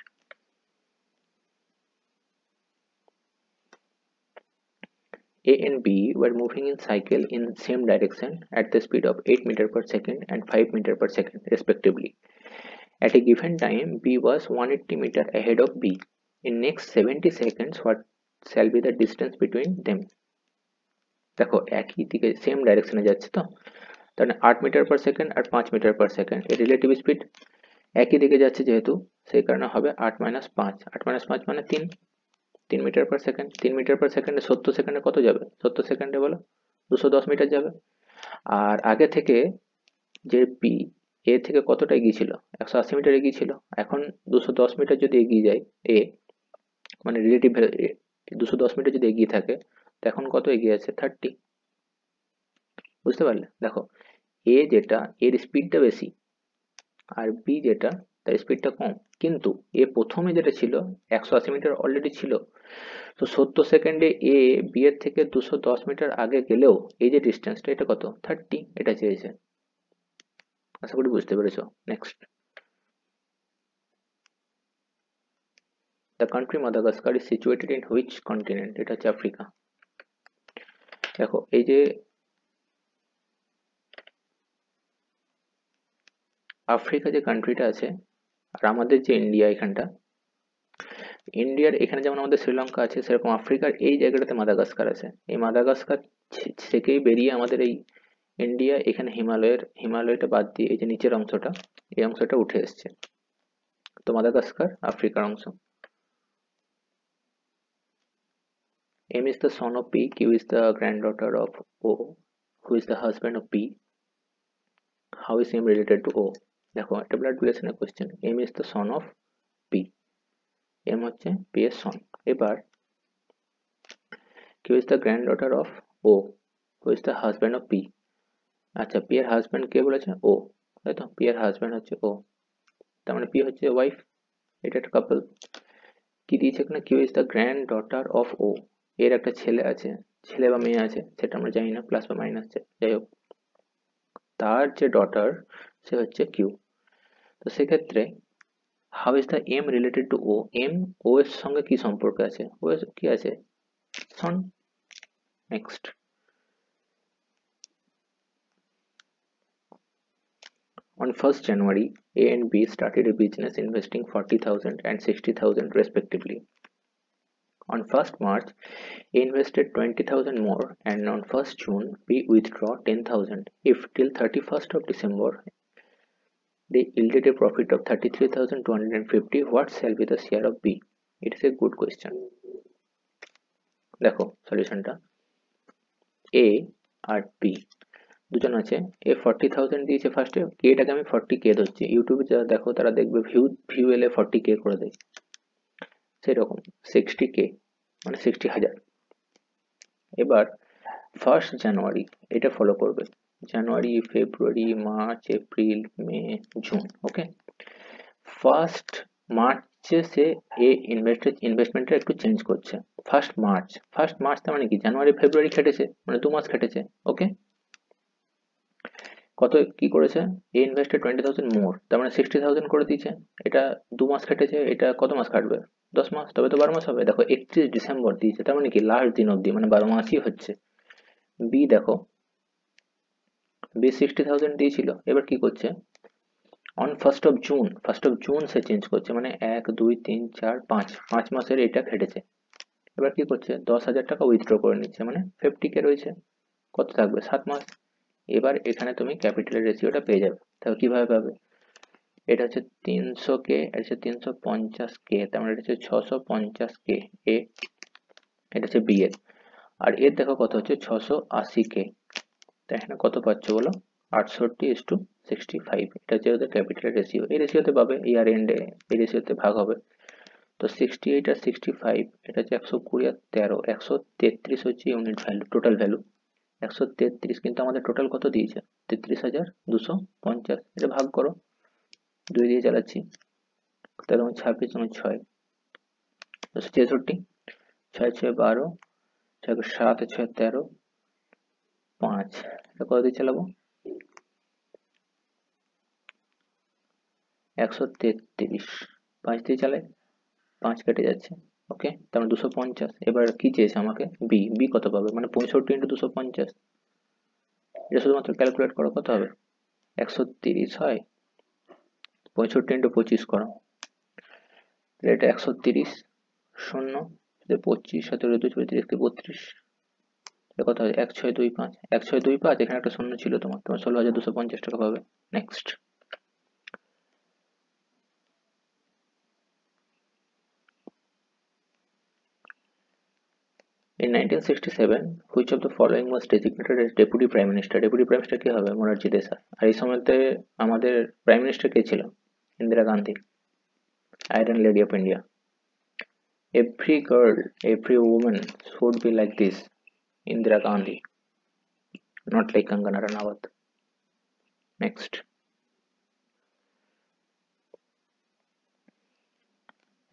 A and B were moving in cycle in same direction at the speed of 8 meter per second and 5 meter per second respectively. At a given time, B was 180 meter ahead of B. In next 70 seconds, what shall be the distance between them? দেখো একই দিকে সেম ডাইরেকশনে যাচ্ছে, তো তাহলে 8 মিটার পার সেকেন্ড আর 5 মিটার পার সেকেন্ড এর রিলেটিভ স্পিড একই দিকে যাচ্ছে যেহেতু, সেই কারণে হবে 8 - 5, 8 - 5 মানে 3 metre per second. 3 metre per সেকেন্ডে 70 সেকেন্ডে কত যাবে, 70 সেকেন্ডে বলো 210 মিটার যাবে। আর আগে থেকে যে বি এ থেকে কতটা এগিয়ে ছিল, 180 মিটার এগিয়ে ছিল, এখন 210 মিটার যদি এগিয়ে যায় এ, মানে রিলেটিভ 210 মিটার যদি এগিয়ে থাকে, তো এখন কত এগিয়ে আছে, 30। বুঝতে পারলে, দেখো এ যেটা এর স্পিডটা বেশি, আর বি যেটা তার স্পিডটা কম, কিন্তু এ প্রথমে যেটা ছিল 180 মিটার অলরেডি ছিল, তো 70 সেকেন্ডে এ বি এর থেকে 210 মিটার আগে গেলেও এই যে ডিস্টেন্সটা এটা কত 30, এটা চেয়েছে। আশা করি বুঝতে পেরেছো। Next, the country Madagascar is situated in which continent, এটা হচ্ছে আফ্রিকা। দেখো এই যে আফ্রিকা যে কান্ট্রিটা আছে, আর আমাদের যে ইন্ডিয়া, এখানটা ইন্ডিয়ার এখানে যেমন আমাদের শ্রীলঙ্কা আছে, সেরকম আফ্রিকার এই জায়গাটাতে মাদাগাস্কার আছে। এই মাদাগাস্কার থেকেই বেরিয়ে আমাদের এই ইন্ডিয়া এখানে হিমালয়টা বাদ দিয়ে এই যে নিচের অংশটা, এই অংশটা উঠে এসছে। তো মাদাগাস্কার আফ্রিকার অংশ। M is the son of P, Q is the granddaughter of O, who is the husband of P, how is M related to O? দেখো একটা ব্লাড রিলেশনের question. M is the son of P, M হচ্ছে P এর son। এবার Q is the granddaughter of O, who is the husband of P। আচ্ছা, P এর হাজব্যান্ড কে বলেছে? O, তাই তো? P এর হাজব্যান্ড হচ্ছে O, তার মানে P হচ্ছে ওয়াইফ, এটা একটা কাপল। কি দিয়েছে এখানে? Q is the granddaughter of O, এর একটা ছেলে আছে, ছেলে বা মেয়ে আছে সেটা আমরা জানি না, প্লাস বা মাইনাস, যাই হোক, তার যে ডটার সে হচ্ছে কিউ। তো সেক্ষেত্রে how is the M related to O? M O এর সঙ্গে কি সম্পর্ক আছে? ও এর কি আছে? Son. Next, on 1st January, A and B started a business investing 40,000 and 60,000 respectively. On 1st March, A invested 20,000 more, and on 1st June, B withdraw 10,000. If till 31st of December, they yielded a profit of 33,250, what shall be the share of B? It is a good question. দেখো সলিউশনটা, এ আর বি দুজন আছে। এ 40,000 দিয়েছে ফার্স্টে, কেটাকে আমি 40K ধরছি। ইউটিউবে যারা দেখো তারা দেখবে ভিউ এলে 40K করে দেয়, সেরকম 60K মানে 60,000। এবার 1st জানুয়ারি এটা ফলো করবে, জানুয়ারি, ফেব্রুয়ারি, মার্চ, এপ্রিল, মে, জুন। ওকে, 1st মার্চে সে ইনভেস্টমেন্টটা একটু চেঞ্জ করছে। 1st মার্চ, তার মানে কি জানুয়ারি ফেব্রুয়ারি খেটেছে, মানে 2 মাস খেটেছে। ওকে, কত কি করেছে? এ ইনভেস্টেড 20,000 মোর, তার মানে 60,000 করে দিয়েছে। এটা 2 মাস খেটেছে, এটা কত মাস কাটবে? 10 মাস, তবে তো 12 মাস হবে। দেখো 31 ডিসেম্বর দিয়েছে, তার মানে কি লাস্ট দিন অব্দি, মানে 12 মাসই হচ্ছে। বি দেখো, বি 60,000 দিয়েছিল, এবার কি করছে? On 1st of June say change করছে, মানে 1 2 3 4 5 মাসের এটা খেটেছে। এবার কি করছে? 10,000 টাকা উইথড্র করে নিচ্ছে, মানে 50K রয়েছে, কত থাকবে? 7 মাস। এবার এখানে তুমি ক্যাপিটালের রেশিওটা পেয়ে যাবে। তাহলে কিভাবে পাবে? এটা হচ্ছে 300K, এটা হচ্ছে 350K, তার মানে এটা হচ্ছে 650K এ, এটা হচ্ছে বি এর। আর এর দেখো কত হচ্ছে? 680K। তাই এখানে কত পাচ্ছ বলো? 68:65। এটা হচ্ছে ওদের ক্যাপিটাল রেশিও। এই রেশিওতে পাবে, ইয়ার এন্ডে এই রেশিওতে ভাগ হবে। তো 68 আর 65, এটা হচ্ছে 120 আর 13, 133 হচ্ছে ইউনিট ভ্যালু, টোটাল ভ্যালু 133। কিন্তু আমাদের টোটাল কত দিয়েছে? 33,250। এটা ভাগ করো, 2 দিয়ে চালাচ্ছি, তাহলে 26 এবং 6 263, 6 6 12, 6 7 6 13, 5, এটা কত দিয়ে চালাবো? 133, 5 দিয়ে চালাই, 5 কেটে যাচ্ছে। ওকে, তার মানে 250। এবার কি চেয়েছে আমাকে? বি কত পাবে? মানে 65 ইন্টু 250, এটা শুধুমাত্র ক্যালকুলেট করো, কত হবে? 130 হয়, 65 ইন্টু 25 করো, এটা 130, শূন্য 25, 17 2 34 32, এটা কত হয়? 1625, 1625, এখানে একটা শূন্য ছিল, তোমার 16,250 টাকা পাবে। Next, In 1967, which of the following was designated as Deputy Prime Minister? Deputy Prime Minister কে হবে? মোরারজি দেসাই। আর এই সময়তে আমাদের প্রাইম মিনিস্টার কে ছিল? Indira Gandhi, iron lady of India. Every girl, every woman should be like this, Indira Gandhi, not like Kangana Ranaut. Next,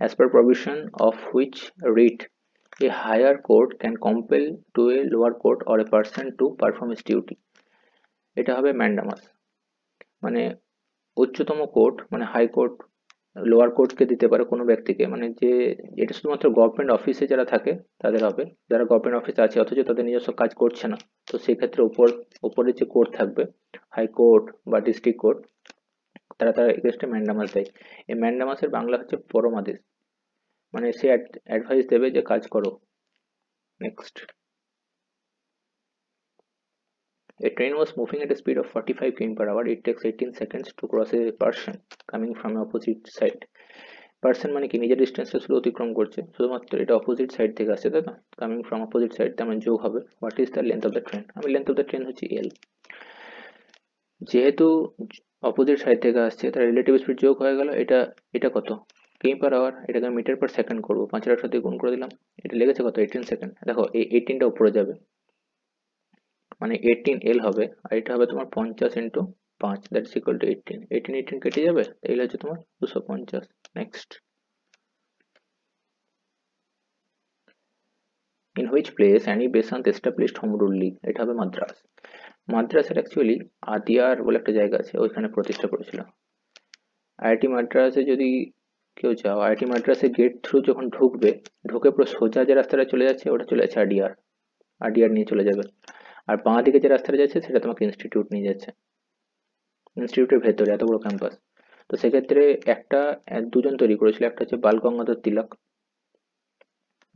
as per provision of which writ a higher court can compel to a lower court or a person to perform his duty. এটা হবে ম্যান্ডামাস, মানে উচ্চতম কোর্ট মানে হাইকোর্ট লোয়ার কোর্টকে দিতে পারে কোনো ব্যক্তিকে, মানে যে এটা শুধুমাত্র গভর্নমেন্ট অফিসে যারা থাকে তাদের হবে, যারা গভর্নমেন্ট অফিসে আছে অথচ তাদের নিজস্ব কাজ করছে না, তো সেক্ষেত্রে উপরে যে কোর্ট থাকবে হাইকোর্ট বা ডিস্ট্রিক্ট কোর্ট, তারা এগেনস্টে ম্যান্ডামাস দেয়। এই ম্যান্ডামাসের বাংলা হচ্ছে পরমাদেশ, মানে সে অ্যাডভাইস দেবে যে কাজ করো। Next, a train was moving at a speed of 45 km/h. It takes 18 seconds to cross a person coming from opposite side. Person মানে কি নিজের ডিস্টেন্সটা শুধু অতিক্রম করছে, শুধুমাত্র এটা অপোজিট সাইড থেকে আসছে, তাই না? কামিং ফ্রম অপোজিট সাইড, তার মানে যোগ হবে what is the length of the train. আমি লেন্থ অফ দ্য ট্রেন হচ্ছে এল, যেহেতু অপোজিট সাইড থেকে আসছে তার রিলেটিভ স্পিড যোগ হয়ে গেল। এটা এটা কত কিমি/আওয়ার, এটাকে মিটার পার সেকেন্ড করবো, 5 সাথে গুণ করে দিলাম, এটা লেগেছে কত 18 সেকেন্ড। দেখো এই 18টা উপরে যাবে মানে 18L হবে, আর এটা হবে তোমার 50 into 5, that is equal two 18। 18 কেটে যাবে, তাহলে হচ্ছে তোমার 250। Next, in which place Annie Besant established home rule league, এটা হবে মাদ্রাস। মাদ্রাসের অ্যাকচুয়ালি আদিয়ার বলে একটা জায়গা আছে, ওইখানে প্রতিষ্ঠা করেছিল। আইআইটি মাদ্রাসে যদি কেউ যাও, আইআইটি মাদ্রাসে গেট থ্রু যখন ঢুকবে, ঢুকে পুরো সোজা যে রাস্তাটা চলে যাচ্ছে ওটা চলে যাচ্ছে আডিয়ার, আডিয়ার নিয়ে চলে যাবে। আর বাঁ দিকে যে রাস্তাটা যাচ্ছে সেটা তোমাকে ইনস্টিটিউট নিয়ে যাচ্ছে, ইনস্টিটিউটের ভেতরে এত বড় ক্যাম্পাস। তো সেক্ষেত্রে একটা দুজন তৈরি করেছিল, একটা হচ্ছে বাল গঙ্গাধর তিলক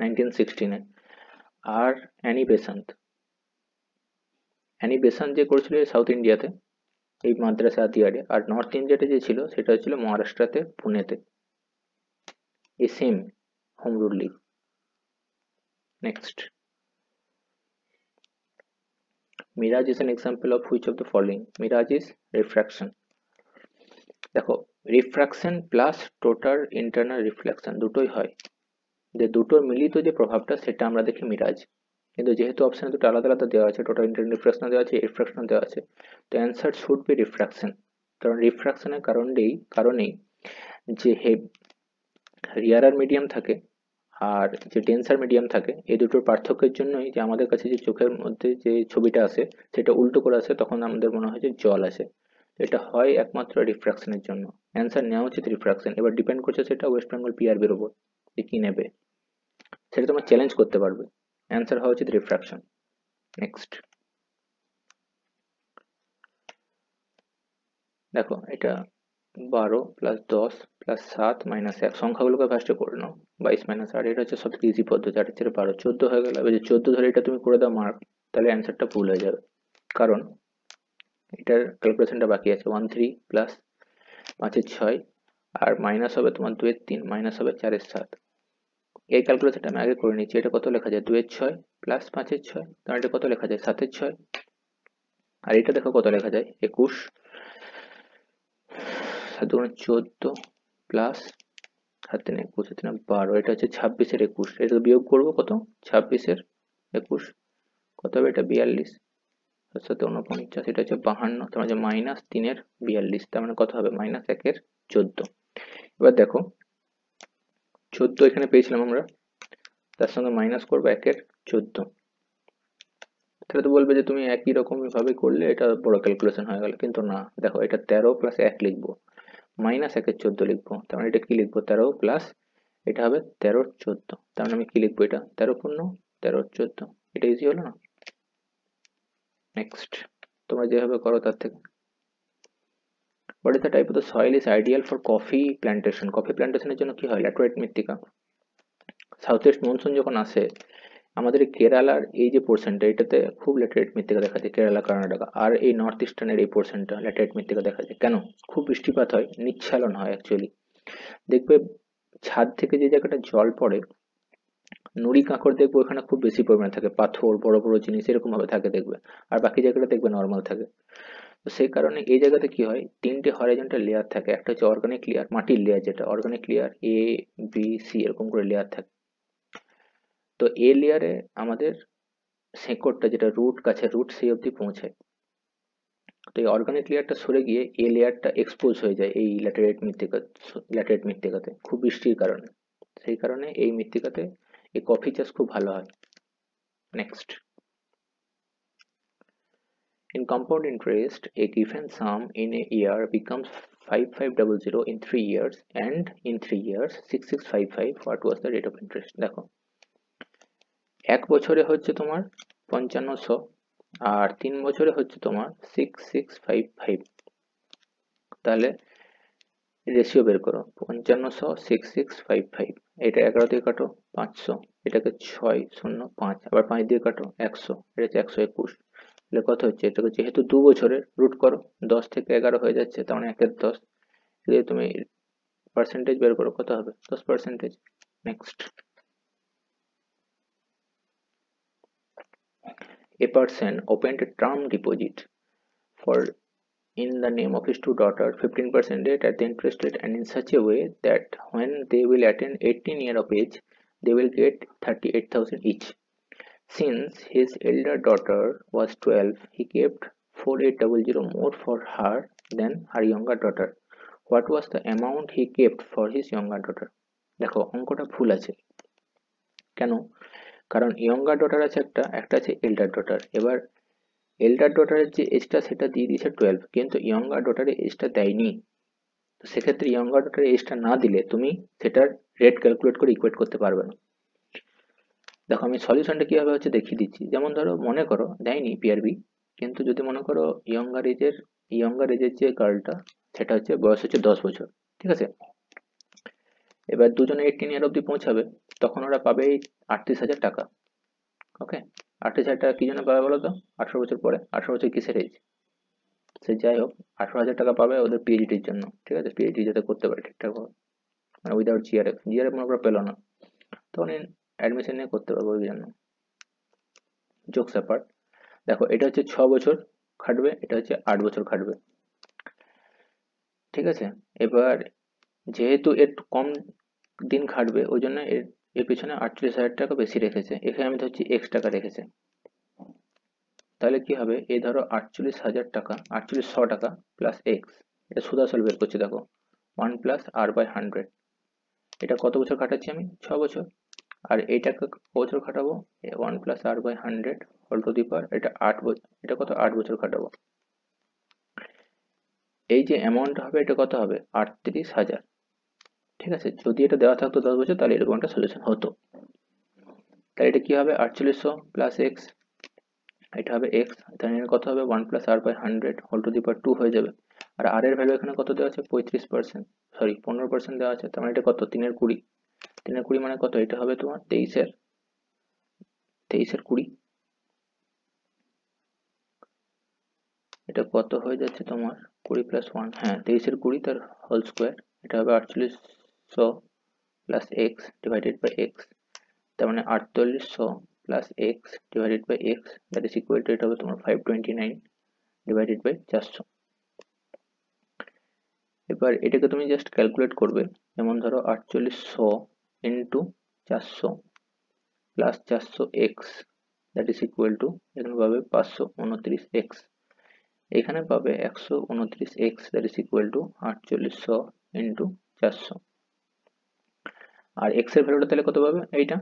1916-এ, আর অ্যানি বেসান্ত। অ্যানি বেসান্ত যে করেছিল সাউথ ইন্ডিয়াতে এই মাদ্রাসা আদিয়ারে, আর নর্থ ইন্ডিয়াতে যে ছিল সেটা হচ্ছিল মহারাষ্ট্রতে পুনেতে, এই same home rule league. Next, mirage is an example of which of the following? mirage is refraction। দেখো refraction plus total internal reflection দুটোই হয়, যে দুটোর মিলিত যে প্রভাবটা সেটা আমরা দেখি মিরাজ। কিন্তু যেহেতু অপশনে দুটো আলাদা আলাদা দেওয়া আছে, টোটাল ইন্টারনাল রিফ্রাকশন দেওয়া আছে, রিফ্রাকশন দেওয়া আছে, তো অ্যান্সার শুড বি রিফ্রাকশন। কারণ রিফ্রাকশনের কারণেই যে রিয়ারার মিডিয়াম থাকে আর যে ডেন্সার মিডিয়াম থাকে, এই দুটোর পার্থক্যের জন্যই যে আমাদের কাছে যে চোখের মধ্যে যে ছবিটা আসে সেটা উল্টো করে আসে, তখন আমাদের মনে হয় যে জল আসে। এটা হয় একমাত্র রিফ্রাকশনের জন্য। অ্যান্সার নেওয়া উচিত রিফ্রাকশন। এবার ডিপেন্ড করছে সেটা ওয়েস্ট বেঙ্গল পিআরবির উপর যে কি নেবে, সেটা তোমার চ্যালেঞ্জ করতে পারবে। অ্যান্সার হওয়া উচিত রিফ্রাকশন। নেক্সট, দেখো এটা 12 প্লাস 10 প্লাস 7 মাইনাস 1, সংখ্যাগুলোকে ফার্স্টে করে নাও। 22 মাইনাস 8, এটা হচ্ছে সবথেকে ইজি পদ্ধতি। 8 থেকে 12 14 হয়ে গেল। এবার যে 14 ধরে এটা তুমি করে দাও মার্ক, তাহলে অ্যান্সারটা ভুল হয়ে যাবে, কারণ এটার ক্যালকুলেশনটা বাকি আছে। 13 প্লাস 5-এর 6 আর মাইনাস হবে তোমার 2-এর 3 মাইনাস হবে 4-এর 7। এই ক্যালকুলেশনটা আমি আগে করে নিচ্ছি। এটা কত লেখা যায় 2-এর 6 প্লাস 5-এর 6, তাহলে এটা কত লেখা যায় 7-এর 6, আর এটা দেখো কত লেখা যায় 21, 14 প্লাস 7-3 12, এটা হচ্ছে 26-এর 21। এটা বিয়োগ করবো কত 26-এর 21 কত হবে, এটা 42, 49, এটা হচ্ছে 52, তার মানে মাইনাস 3-এর 42, তার মানে কত হবে মাইনাস 1-এর 14। এবার দেখো 14 এখানে পেয়েছিলাম আমরা, তার সঙ্গে মাইনাস করবো 1-এর 14, তাহলে তো বলবে যে তুমি একই রকমই ভাবে করলে, এটা বড় ক্যালকুলেশন হয়ে গেল, কিন্তু না। দেখো এটা 13 প্লাস 1 লিখবো, মাইনাস 1-এর 14 লিখবো, তার মানে এটা কি লিখবো 13 প্লাস, এটা হবে 13-র 14, তার মানে আমি কি লিখবো এটা 13 পূর্ণ 13-র 14। এটা ইজি হলো না? নেক্সট, তোমরা যেভাবে করো তার থেকে। What is the type of the soil is ideal for coffee plantation? Coffee প্ল্যান্টেশনের জন্য কি হয় ল্যাটেরাইট মৃত্তিকা। সাউথ ওয়েস্ট মনসুন যখন আসে আমাদের কেরালার এই যে পোর্শনটা, এটাতে খুব ল্যাটেরাইট মৃত্তিকা দেখা যায়, কেরালা কর্ণাটকা, আর এই নর্থ ইস্টার্নের এই পোর্শনটা ল্যাটেরাইট মৃত্তিকা দেখা যায়। কেন? খুব বৃষ্টিপাত হয়, নিচ্ছালন হয় অ্যাকচুয়ালি। দেখবে ছাদ থেকে যে জায়গাটা জল পড়ে, নুড়ি কাঁকড় দেখবে ওখানে খুব বেশি পরিমাণে থাকে, পাথর বড় বড় জিনিস এরকম ভাবে থাকে দেখবে, আর বাকি জায়গাটা দেখবে নর্মাল থাকে। তো সেই কারণে এই জায়গাতে কি হয়, 3টে হরাইজন্টাল লেয়ার থাকে। একটা হচ্ছে অর্গানিক লেয়ার, মাটির লেয়ার, যেটা organic layer A B C এরকম করে লেয়ার থাকে। তো এ লেয়ারে আমাদের শেকড়টা, যেটা রুট, গাছের রুট সেই অবধি পৌঁছায়। তো এই অর্গানিক লেয়ারটা সরে গিয়ে এই লেয়ারটা এক্সপোজ হয়ে যায় এই ল্যাটেরাইট মৃত্তিকাতে খুব বৃষ্টির কারণে। সেই কারণে এই মৃত্তিকাতে এই কফি চাষ খুব ভালো হয়। Next, in compound interest, a given sum in a year becomes 5500 in 3 years, and in 3 years 6655. What was the rate of interest? দেখো, এক বছরে হচ্ছে তোমার 5500, আর 3 বছরে হচ্ছে তোমার 6655। তাহলে রেশিও বের করো, 5500 6655, এটা 11 দিয়ে কাটো 500, এটাকে 605, আবার 5 দিয়ে কাটো 100, এটা হচ্ছে 121। তাহলে কত হচ্ছে? এটাকে যেহেতু 2 বছরের, রুট করো, 10 থেকে 11 হয়ে যাচ্ছে, তার মানে 1 এর 10। যদি তুমি পার্সেন্টেজ বের করো, কত হবে? 10%। Next, a person opened a term deposit for in the name of his two daughters, 15% rate at the interest rate, and in such a way that when they will attain 18 years of age, they will get 38,000 each. Since his elder daughter was 12, he kept 4800 more for her than her younger daughter. What was the amount he kept for his younger daughter? দেখো, অঙ্কটা ভুল আছে। কেন? কারণ ইয়ঙ্গার ডটার আছে একটা, একটা আছে এল্ডার ডটার। এবার এল্ডার ডটারের যে এজটা সেটা দিয়ে দিয়েছে 12, কিন্তু ইয়ঙ্গার ডটারের এজটা দেয়নি। তো সেক্ষেত্রে ইয়ঙ্গার ডটারের এজটা না দিলে তুমি সেটার রেট ক্যালকুলেট করে ইকুয়েট করতে পারবে না। দেখো, আমি সলিউশনটা কিভাবে হচ্ছে দেখিয়ে দিচ্ছি। যেমন ধরো, মনে করো দেয়নি পিআরবি, কিন্তু যদি মনে করো ইয়ঙ্গার এজের যে গার্লটা, সেটা হচ্ছে বয়স হচ্ছে 10 বছর, ঠিক আছে। এবার দুজনে 18 ইয়ার অব্দি পৌঁছাবে, তখন ওরা পাবে 38,000 টাকা। ওকে, 38,000 টাকা কি জন্য পাবে বলো তো? 18 বছর পরে। 18 বছর কিসের এজ? সে যাই হোক, 18,000 টাকা পাবে ওদের পিএইচডির জন্য, ঠিক আছে, পিএইচডি যাতে করতে পারে ঠিকঠাক ভাবে, মানে উইদাউট জিআরএফ মনে করো পেলো না, তখন অ্যাডমিশন নিয়ে করতে পারবে ওই জন্য। জোকস অ্যাপার্ট, দেখো এটা হচ্ছে 6 বছর খাটবে, এটা হচ্ছে 8 বছর খাটবে, ঠিক আছে। এবার যেহেতু একটু কম দিন খাটবে, ওই জন্য এর পিছনে 48,000 টাকা বেশি রেখেছে। এখানে আমি ধরছি এক্স টাকা রেখেছে। তাহলে কি হবে? এই ধরো 48,000 টাকা, 4800 টাকা প্লাস এক্স, এটা সুদ আসল বের করছি। দেখো, 1 প্লাস আর বাই 100, এটা কত বছর খাটাচ্ছি আমি? 6 বছর। আর এইটাকে কত বছর খাটাবো? 1 plus R by 100 whole to the power, এটা 8 বছর, এটা কত? 8 বছর খাটাবো। এই যে অ্যামাউন্ট হবে, এটা কত হবে? 38,000, ঠিক আছে। যদি এটা দেওয়া থাকতো 10 বছর, তাহলে এরকম একটা সলিউশন হতো। তাহলে এটা কি হবে? 4800 প্লাস এক্স, এটা হবে এক্স, তাহলে কত হবে? 1 plus R by 100 whole to the power 2 হয়ে যাবে। আর আর এর ভ্যালু এখানে কত দেওয়া আছে? 35%, সরি 15% দেওয়া আছে, তার মানে এটা কত? 3 এর 20, 3 এর 20 মানে কত? এটা হবে তোমার 23 এর 20, এটা কত হয়ে যাচ্ছে তোমার? 20 প্লাস 1, হ্যাঁ 23 এর 20 তার হোল স্কোয়ার, এটা হবে 4800 plus x divided by x, তার মানে 4800 plus x divided by x, that is equal to, এটা হবে তোমার 529 ডিভাইডেড বাই 400। এবার এটাকে তুমি জাস্ট ক্যালকুলেট করবে। যেমন ধরো 4800 into 400 plus 400 x, that is equal to, এখানে পাবে 529 এক্স, এখানে পাবে 129 x, that is equal to 4800 into 400। আর এক্স এর ভ্যালুটা তাহলে কত পাবে? এইটা।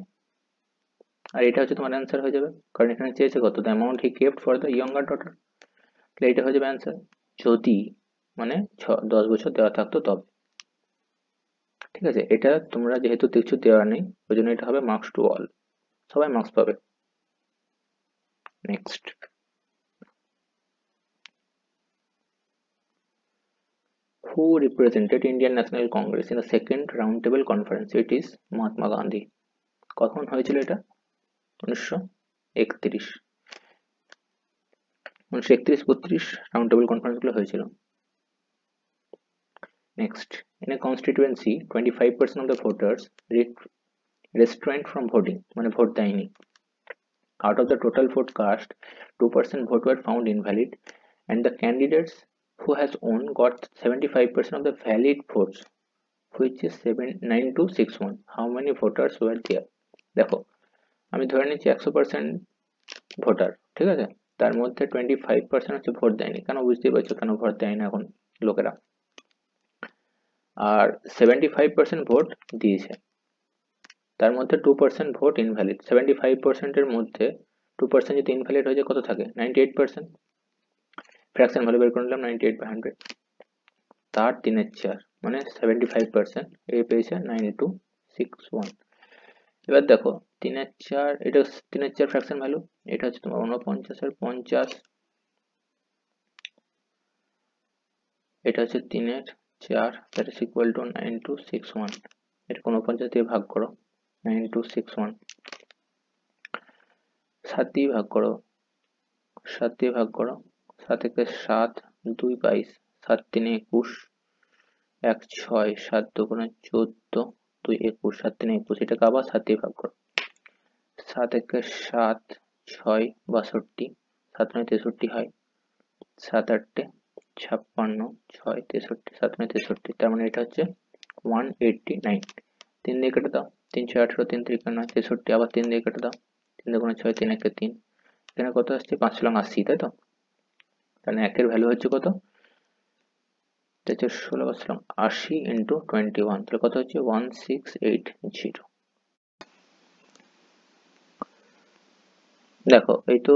আর এটা হচ্ছে তোমার অ্যান্সার হয়ে যাবে, কারণ এখানে চেয়েছে কত? The amount he kept for the younger daughter. তাহলে এটা হয়ে যাবে অ্যান্সার, যদি মানে 10 বছর দেওয়া থাকতো তবে, ঠিক আছে। এটা তোমরা যেহেতু কিছু দেওয়া নেই, ওই জন্য এটা হবে মার্কস টু অল, সবাই মার্কস পাবে। Next, who represented Indian National Congress in the second round table conference? It is Mahatma Gandhi. কখন হয়েছিল এটা? 1931, 1931-32 রাউন্ড টেবিল কনফারেন্স গুলো হয়েছিল। Next, in a constituency 25% of the voters restrained from voting, মানে ভোট দেয়নি। Out of the total vote cast, 2% vote were found invalid, and the candidates who has won got 75% of the valid votes, which is 9261. How many voters were there? দেখো, আমি ধরে নিচ্ছি 100% ভোটার, ঠিক আছে, তার মধ্যে 25% হচ্ছে ভোট দেয়নি। কেন? বুঝতেই পারছো কেন ভোট দেয় না এখন লোকেরা। আর 75% ভোট দিয়েছে, তার মধ্যে 2% ভোট ইনভ্যালিড। 75%-এর মধ্যে 2% যদি ইনভ্যালিড হয়ে যায় কত থাকে? 98%। ফ্র্যাকশন ভ্যালু বের করে নিলাম 98/100। তার 3/4 মানে 75%, এ পেয়েছে 9261। এবার দেখো 3/4, এটা 3/4 ফ্র্যাকশন ভ্যালু, এটা হচ্ছে তোমার 49-এর 50, এটা হচ্ছে 3/4, দ্যাট ইজ ইকুয়াল টু 9261। এটা 49 দিয়ে ভাগ করো, 9261 7 দিয়ে ভাগ করো, 7 দিয়ে ভাগ করো, 7 একে 7, 2 22, 7 3 21, 1 6, 7 2 14, 2 21, 7 3 21, এটাকে আবার 7 দিয়ে ভাগ করো, 7 একে 7, 6 62, 7 9 63 হয়, 7 8 56, 6 63, 7 9 63, তার মানে এটা হচ্ছে 189। 3 দিয়ে কেটে দাও, 3 6 18, 3 3 9 63, আবার 3 দিয়ে কেটে দাও, 3 2 6, 3 1 3, এখানে কত আসছে? 5 80, তাই তো? তাহলে একের ভ্যালু হচ্ছে কত? এটা হচ্ছে 16 80 ইন্টু 21, তাহলে কত হচ্ছে? 1680। দেখো এই তো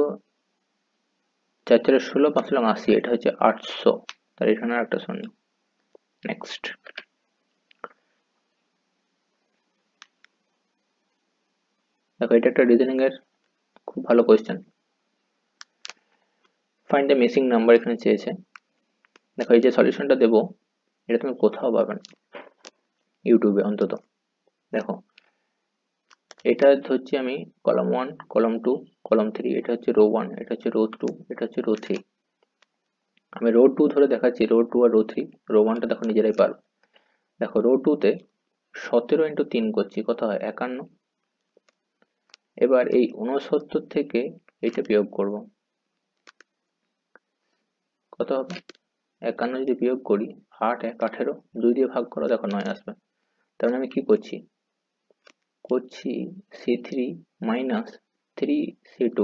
4 4 16, 5 80, এটা হচ্ছে 800, তাহলে এখানে একটা শূন্য। নেক্সট, দেখো এটা একটা রিজনিং এর খুব ভালো question. Find the missing number এখানে চেয়েছে। দেখো এই যে সলিউশনটা দেবো, এটা তুমি কোথাও পাবে না, ইউটিউবে অন্তত। দেখো এটা ধরছি আমি কলাম 1, কলাম 2, কলাম 3, এটা হচ্ছে রো 1, এটা হচ্ছে রো 2, এটা হচ্ছে রো 3। আমি রো 2 ধরে দেখাচ্ছি, রো 2 আর রো 3। রো 1টা দেখো নিজেরাই পারো। দেখো রো 2 তে 17 ইন্টু 3 করছি, কত হয়? 51। এবার এই 69 থেকে এটা বিয়োগ করব, কত হবে? 51 যদি বিয়োগ করি, 8 1 18, 2 দিয়ে ভাগ করো, দেখো 9 আসবে। তার মানে আমি কি করছি? C3 minus 3C2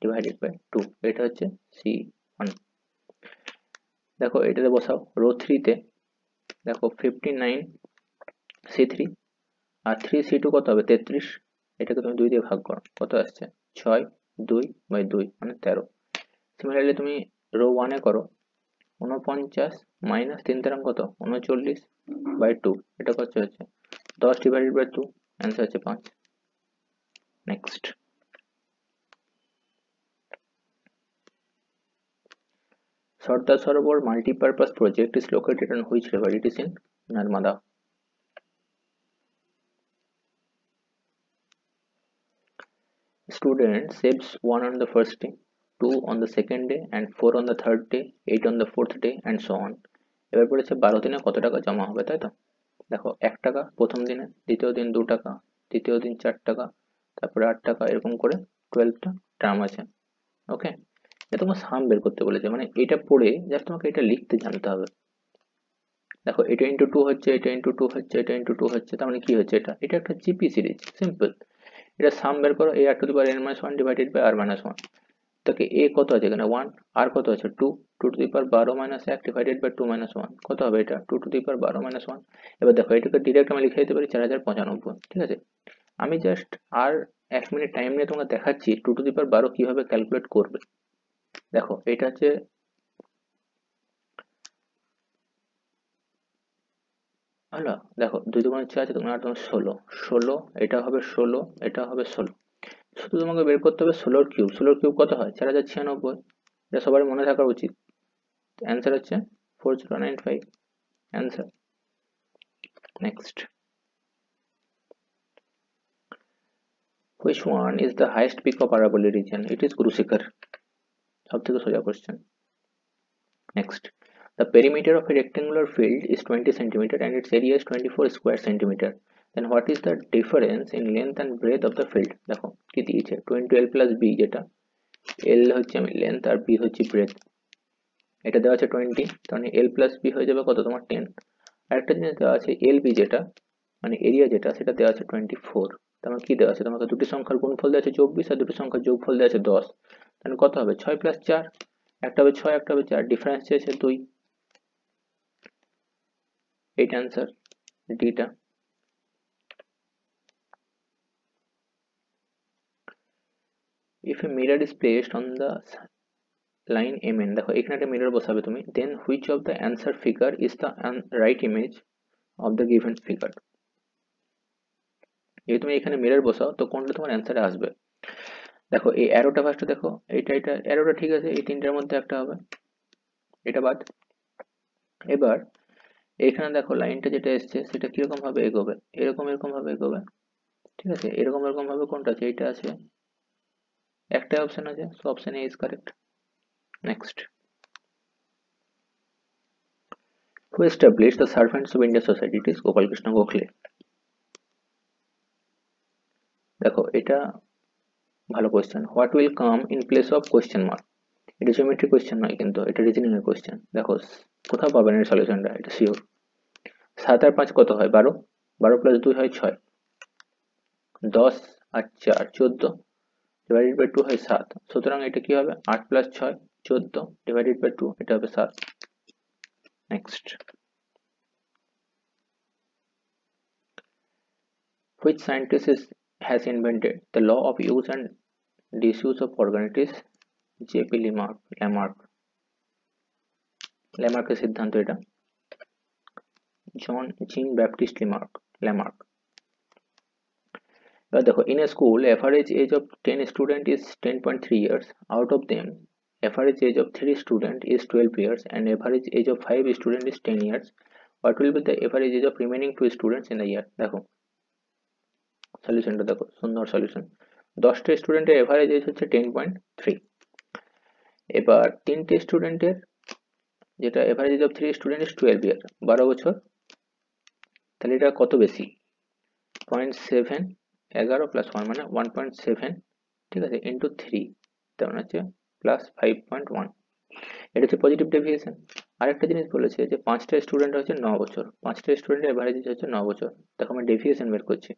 divided by 2, এটা হচ্ছে C1। দেখো এটাতে বসাও, রো 3 তে দেখো 59C3 আর 3C2 কত হবে? 33। এটাকে তুমি 2 দিয়ে ভাগ করো, কত আসছে? 6 2/2 মানে 13। সিমিলারলি তুমি রো 1 এ করো, 49 মাইনাস 3 তেরাং কত? 39/2, এটা কত হচ্ছে? 10 ডিভাইডেড বাই 2, অ্যান্সার হচ্ছে 5। Next, Sardar Sarovar multi-purpose project is located on which river? It is in Narmada. Student saves 1 on the first day, 2 on the second day, and 4 on the third day, 8 on the fourth day, and so on. এবার বলেছে 12 দিনে কত টাকা জমা হবে, তাই তো? দেখো 1 টাকা প্রথম দিনে, দ্বিতীয় দিন 2 টাকা, তৃতীয় দিন 4 টাকা, তারপরে 8 টাকা, এরকম করে 12টা টার্ম আছে। ওকে, এটা তোমার সাম বের করতে বলেছে, মানে এটা পড়ে জাস্ট তোমাকে এটা লিখতে জানতে হবে। দেখো এটা ইন্টু 2 হচ্ছে, এটা ইন্টু 2 হচ্ছে, এটা ইন্টু 2 হচ্ছে, তার মানে কি হচ্ছে? এটা একটা জিপি সিরিজ, সিম্পল। এটা সাম বের করো, a r to the power n minus 1 divided by r minus 1। তাকে a কত আছে এখানে? 1, আর কত আছে? 2, 2 to the power 12 minus 1 divided by 2 minus 1, কত হবে এটা? 2 to the power 12 minus 1। এবার দেখো এটাকে ডিরেক্ট আমি লিখে দিতে পারি 4095, ঠিক আছে? আমি জাস্ট আর 1 মিনিট টাইম নিয়ে তোমাকে দেখাচ্ছি 2 to the power 12 কিভাবে ক্যালকুলেট করবে। দেখো এটা হচ্ছে, হলো, দেখো 2 দুগুণে 6 আছে, তোমার আর তোমার 16, 16, এটা হবে 16, এটা হবে 16। শুধু তোমাকে বের করতে হবে 16 কিউব। 16 কিউব কত হয়? 4096। এটা সবার মনে থাকা উচিত। অ্যান্সার হচ্ছে 4095, answer. Next, which one is the highest peak of Aravalli region? It is Guru Shikhar, সব থেকে সোজা question. Next, the perimeter of a rectangular field is 20 cm and its area is 24 square centimeter. Then what is the difference in length and breadth of the field? দেখো কি দিয়েছে, 20l plus b, যেটা l হচ্ছে আমি লেন্থ আর b হচ্ছে ব্রেথ। এটা দেওয়া আছে 20, তাহলে l plus b হয়ে যাবে কত? তোমার 10। আরেকটা জিনিস দেওয়া আছে lb, যেটা মানে এরিয়া, যেটা সেটা দেওয়া আছে 24। তার মানে কি দেওয়া আছে? তোমাকে দুটি সংখ্যার গুণফল দেওয়া আছে 24 আর দুটি সংখ্যার যোগফল দেওয়া আছে 10। তাহলে কত হবে? 6 plus 4, একটা হবে 6, একটা হবে 4, ডিফারেন্স চেয়েছে 2। এইট অ্যান্সার ডিটা। Mirror is placed on the line mn, দেখো এখানে একটা মিরর বসাবে তুমি, then which of the answer figure is the right image of the given figure. যদি তুমি এখানে মিরর বসাও তো কোনটা তোমার অ্যান্সারে আসবে। দেখো এই অ্যারোটা ফার্স্টে দেখো, এটা অ্যারোটা ঠিক আছে, এই তিনটার মধ্যে একটা হবে, এটা বাদ। এবার এখানে দেখো লাইনটা যেটা এসছে সেটা কিরকম ভাবে এগোবে, এরকম ভাবে এগোবে, ঠিক আছে, এরকম ভাবে কোনটা আছে, এইটা আছে, একটাই অপশন আছে, so option A is correct. Next, who established the servants of India society? It is Gopal Krishna Gokhale. দেখো এটা ভালো question. What will come in place of question mark? এটা জিওমেট্রি কোয়েশ্চেন নয় কিন্তু, এটা রিজনিং এর কোয়েশ্চেন। দেখো কোথাও পাবেন এর সলিউশনটা, এটা শিওর। 7 আর 5 কত হয়? 12, 12 প্লাস 2 হয় 6, 10 আর 4 14, ডিভাইডেড বাই 2 হয় 7, সুতরাং এটা কি হবে? 8 প্লাস 6 14, ডিভাইডেড বাই 2, এটা হবে 7। Next, which scientist has invented the law of use and disuse of organics? JP ল্যামার্কের সিদ্ধান্ত এটা। জিন ব্যাপটিস্ট ল্যামার্ক। এবার দেখো, in a school average age of 10 student is 10.3 years, out of them average age of 3 student is 12 years and average age of 5 student is 10 years. What will be the average age of remaining 2 students in a year? দেখো সলিউশনটা দেখো, সুন্দর সলিউশন। 10টা স্টুডেন্টের এভারেজ এজ হচ্ছে 10.3, এবার 3টে স্টুডেন্টের যেটা average age of 3 student is 12 year, 12 বছর, তাহলে এটা কত বেশি? 0.7, 11 প্লাস 1 মানে 1.7, ঠিক আছে, ইন্টু 3, তার মানে হচ্ছে প্লাস 5.1, এটা হচ্ছে পজিটিভ ডেভিয়েশন। আরেকটা জিনিস বলেছে যে 5টা স্টুডেন্ট হচ্ছে 9 বছর, 5টা স্টুডেন্টের এভারেজ এজ হচ্ছে 9 বছর। দেখো আমি ডেভিয়েশন বের করছি,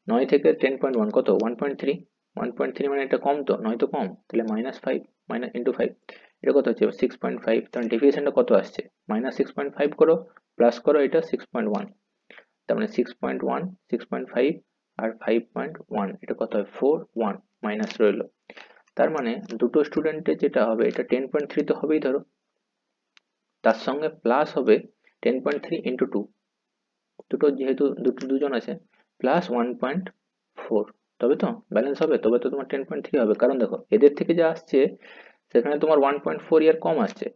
9 থেকে 10.1 কত? 1.3, 1.3 মানে এটা কম তো, 9 তো কম, তাহলে -5 মাইনাস ইন্টু 5, এটা কত হচ্ছে? 6.5, তাহলে ডেভিয়েশনটা কত আসছে? -6.5 করো প্লাস করো এটা 6.1, তার মানে 6.1, 6.5 আর 5.1, এটা কত হয়? 4.1 মাইনাস রইল। তার মানে দুটো স্টুডেন্টের যেটা হবে এটা 10.3 তো হবেই ধরো, তার সঙ্গে প্লাস হবে 10.3 ইন্টু 2, দুটো যেহেতু দুজন আছে, প্লাস 1.4, তবে তো ব্যালেন্স হবে, তবে তো তোমার 10.3 হবে। কারণ দেখো এদের থেকে যা আসছে সেখানে তোমার 1.4 ইয়ার কম আসছে,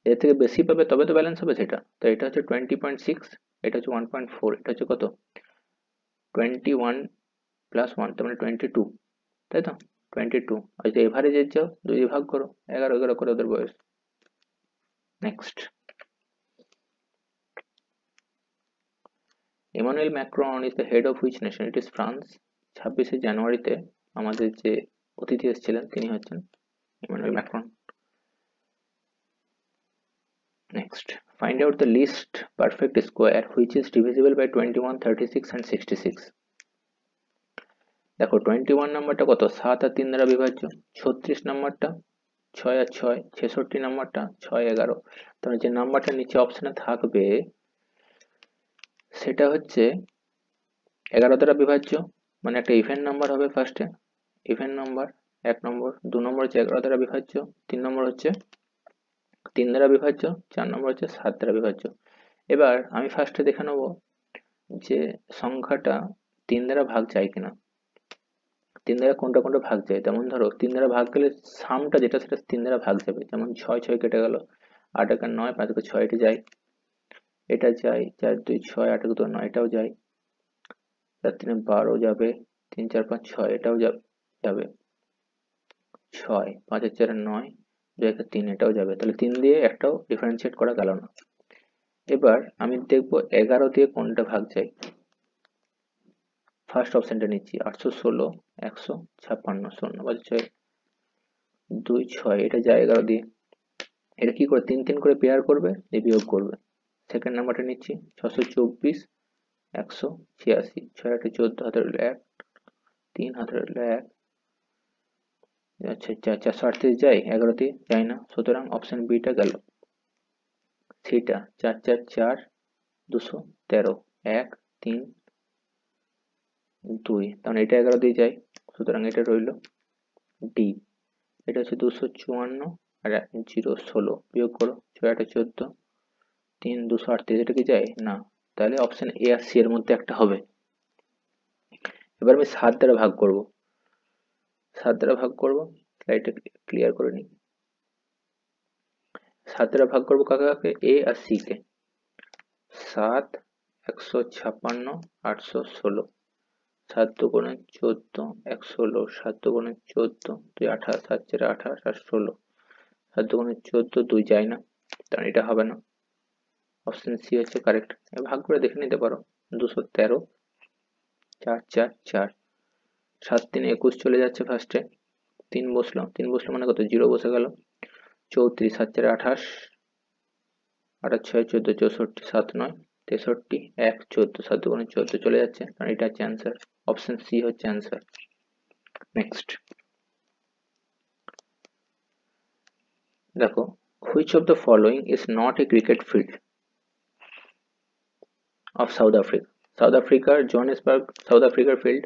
এর থেকে বেশি পাবে তবে তো ব্যালেন্স হবে সেটা। তো এটা হচ্ছে 20.6, এটা হচ্ছে 1.4, এটা হচ্ছে কত? 21 প্লাস 1, তার মানে 22, তাই তো 22। আর যদি এভারেজের যাও 2 দিয়ে ভাগ করো, 11 করে ওদের বয়স। Next, Emmanuel Macron is the head of which nation? It is France. 26শে জানুয়ারিতে আমাদের যে অতিথি এসেছিলেন তিনি হচ্ছেন Emmanuel Macron. Next, find out the least perfect square which is divisible by 21, 36 and 66। দেখো 21 নাম্বারটা কত? 7 আর 3 দ্বারা বিভাজ্য। 36 নাম্বারটা 6 আর 6, 66 নাম্বারটা 6, 11, তাহলে যে নাম্বারটা নিচে অপশনে থাকবে সেটা হচ্ছে 11 দ্বারা বিভাজ্য, মানে একটা ইভেন নাম্বার হবে ফার্স্টে, ইভেন নাম্বার 1 নম্বর, 2 নম্বর হচ্ছে 11 দ্বারা বিভাজ্য, 3 নম্বর হচ্ছে 3 দ্বারা বিভাজ্য, 4 নম্বর হচ্ছে 7 দ্বারা বিভাজ্য। এবার আমি ফার্স্টে দেখে নেব যে সংখ্যাটা 3 দ্বারা ভাগ যায় কিনা, 3 দ্বারা কোনটা ভাগ যায়। যেমন ধরো 3 দ্বারা ভাগ গেলে সামটা যেটা সেটা 3 দ্বারা ভাগ যাবে, যেমন 6 কেটে গেল, 8 আর 9, 5 আর 6, এটা যায়, এটা যায়, 4 2 6, 8 2 9, এটাও যায়, 4 3 12 যাবে, 3 4 5 6, এটাও যাবে, 6 5 আর 4 9, 2 1 3, এটাও যাবে, তাহলে 3 দিয়ে একটাও ডিফারেন্সিয়েট করা গেল না। এবার আমি দেখবো 11 দিয়ে কোনটা ভাগ যায়। ফার্স্ট অপশনটা নিচ্ছি, 816, 156, 0 5 6 2 6, এটা যায় 11 দিয়ে। এটা কি করে? 3 3 করে পেয়ার করবে, দিয়ে বিয়োগ করবে। সেকেন্ড নাম্বারটা নিচ্ছি, 624, 186, 6 8 14, হাতে রইল 1, 3 হাতে রইল 1, আচ্ছা 438 যায়, 11 দিয়ে যায় না, সুতরাং অপশন বিটা গেল। সেটা 4 4 4, 213, 1 3 2, তাহলে এটা 11 দিয়ে যায়, সুতরাং এটা রইল। ডি, এটা হচ্ছে 254 আর 0 16, বিয়োগ করো 6 8 14, 3 238, এটা কি যায় না, তাহলে অপশন এ আর সি এর মধ্যে একটা হবে। এবার আমি 7 দ্বারা ভাগ করব, 7 দ্বারা ভাগ করব, এটা ক্লিয়ার করে নিই। 7 দ্বারা ভাগ করবো কাকে কাকে, এ আর সি কে। 7 156 816, 7 দুগুণে 14 116, 7 দুগুণে 14 2 28, 7 4 28 আর 16, 7 দুগুণে 14, 2 যায় না, কারণ এটা হবে না। অপশন সি হচ্ছে কারেক্ট। ভাগ করে দেখে নিতে পারো। 213 4 4 4, 7 3 21 চলে যাচ্ছে ফার্স্টে, 3 বসলো, 3 বসলো মানে কত, 0 বসে গেল। 34 7 4 28, 8 6 14 64, 7 9 63, 1 14, 7 দুগুণে 14 চলে যাচ্ছে, কারণ এটা হচ্ছে অ্যান্সার। অপশন সি হচ্ছে অ্যান্সার। নেক্সট দেখো, which of the following is not a cricket field of South Africa? South আফ্রিকার জোহানেসবার্গ সাউথ আফ্রিকার ফিল্ড,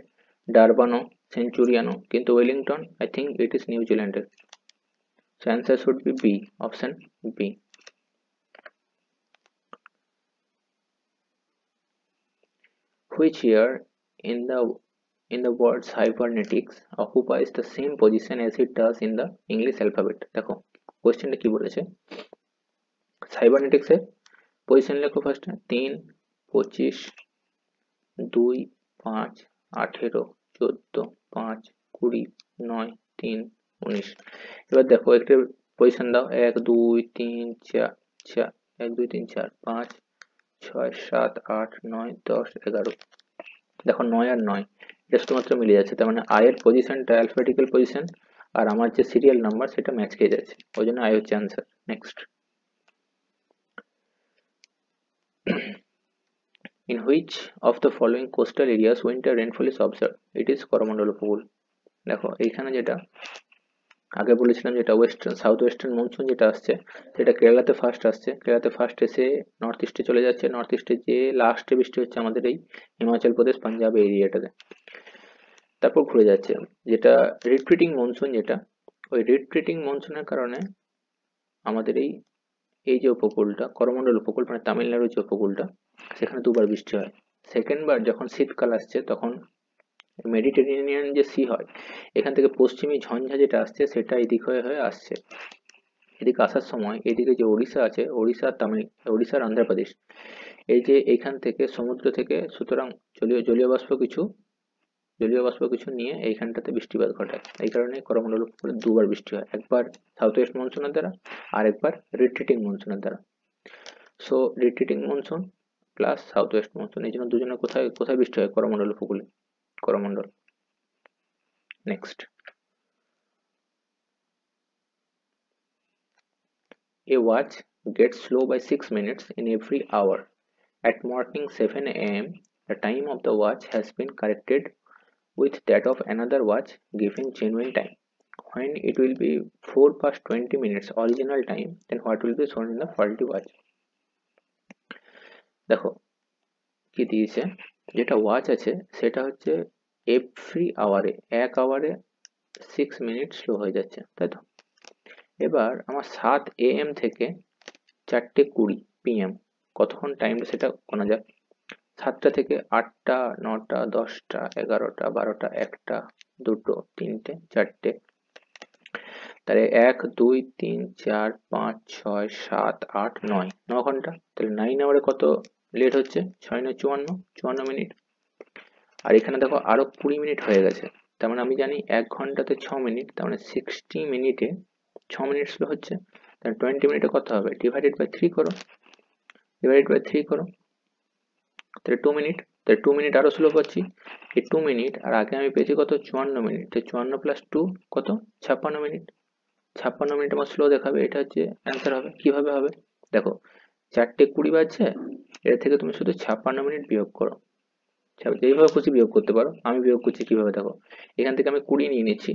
ডারবানো, সেঞ্চুরিয়ানো, কিন্তু Wellington I think it is নিউজিল্যান্ডের। So answer should be B, option B. Which year in the word cybernetics occupies the same position as it does in the English alphabet? দেখো কোশ্চেনটা কি বলেছে, সাইবারনেটিক্স এর পজিশন লেখো ফার্স্টে, 3 25 2 5 18 14 5 20 9 3 19। এবার দেখো একটা পজিশন দাও, 1 2 3 4 4 1 2 3 4 5 6 7 8 9 10 11, দেখো 9 আর 9 এটা শুধুমাত্র মিলে যাচ্ছে, তার মানে আই এর পজিশনটা অ্যালফাবেটিক্যাল পজিশন আর আমার যে সিরিয়াল নাম্বার সেটা ম্যাচ খেয়ে যাচ্ছে, ওই জন্য আই হচ্ছে answer. Next, in which of the following coastal areas winter rainfall is observed? It is Coromandel উপকূল। দেখো এইখানে যেটা আগে বলেছিলাম, যেটা ওয়েস্টার্ন সাউথ ওয়েস্টার্ন মনসুন যেটা আসছে সেটা কেরালাতে ফার্স্ট আসছে, কেরালাতে ফার্স্ট এসে নর্থ ইস্টে চলে যাচ্ছে, নর্থ ইস্টে যে লাস্টে বৃষ্টি হচ্ছে আমাদের এই হিমাচল প্রদেশ পাঞ্জাব এরিয়াটাতে, তারপর ঘুরে যাচ্ছে। যেটা রিট্রিটিং মনসুন, যেটা ওই রিট্রিটিং মনসুনের কারণে আমাদের এই এই যে উপকূলটা করমণ্ডল উপকূল মানে তামিলনাড়ুর যে উপকূলটা সেখানে দুবার বৃষ্টি হয়। সেকেন্ড বার যখন শীতকাল আসছে তখন মেডিটেরিয়ানিয়ান যে সি হয়, এখান থেকে পশ্চিমী ঝঞ্ঝা যেটা আসছে সেটা এদিক হয়ে হয়ে আসছে, এদিকে আসার সময় এদিকে যে ওড়িশা আছে, ওড়িশা তামিল, ওড়িশার অন্ধ্রপ্রদেশ, এই যে এইখান থেকে সমুদ্র থেকে সুতরাং জলীয় বাষ্প কিছু নিয়ে এইখানটাতে বৃষ্টিপাত ঘটায়, এই কারণে করমণ্ডল উপকূলে দুবার বৃষ্টি হয়, একবার সাউথ ওয়েস্ট মনসুনের দ্বারা আর একবার রিট্রিটিং মনসুনের দ্বারা। So retreating monsoon plus south West monsoon, এই জন্য দুজনে কোথায় কোথায় বৃষ্টি হয়, করমণ্ডল উপকূলে, Coromandel. Next, a watch gets slow by 6 minutes in every hour. At morning 7 a.m., the time of the watch has been corrected with that of another watch giving genuine time. When it will be 4 past 20 minutes original time, then what will be shown in the faulty watch? দেখো কি দিয়েছে, যেটা ওয়াচ আছে সেটা হচ্ছে এভরি আওয়ারে, এক আওয়ারে 6 মিনিট স্লো হয়ে যাচ্ছে, তাই তো। এবার আমার 7 AM থেকে 4টে 20 PM কতক্ষণ টাইমটা সেটা গোনা যাক। 7টা থেকে 8টা 9টা 10টা 11টা 12টা 1টা 2টো 3টে 4টে, তাহলে 1 2 3 4 5 6 7 8 9, 9 ঘন্টা, তাহলে 9 আওয়ারে কত লেট হচ্ছে, 6 9 54 মিনিট। আর এখানে দেখো আরো 20 মিনিট হয়ে গেছে, তার মানে আমি জানি 1 ঘন্টাতে 6 মিনিট, তার মানে 60 মিনিটে 6 মিনিট স্লো হচ্ছে, তাহলে 20 মিনিটে কত হবে, ডিভাইডেড বাই 3 করো, ডিভাইডেড বাই 3 করো, তাহলে 2 মিনিট, তাহলে 2 মিনিট আরো স্লো পাচ্ছি। এই 2 মিনিট আর আগে আমি পেয়েছি কত, 54 মিনিট, তো 54 প্লাস 2 কত, 56 মিনিট, 56 মিনিট আমার স্লো দেখাবে, এটা হচ্ছে অ্যান্সার হবে। কিভাবে হবে দেখো, 4টে 20 বাজছে, এর থেকে তুমি শুধু 56 মিনিট বিয়োগ করো, যেইভাবে খুশি বিয়োগ করতে পারো, আমি বিয়োগ করছি কিভাবে দেখো, এখান থেকে আমি 20 নিয়ে নিচ্ছি,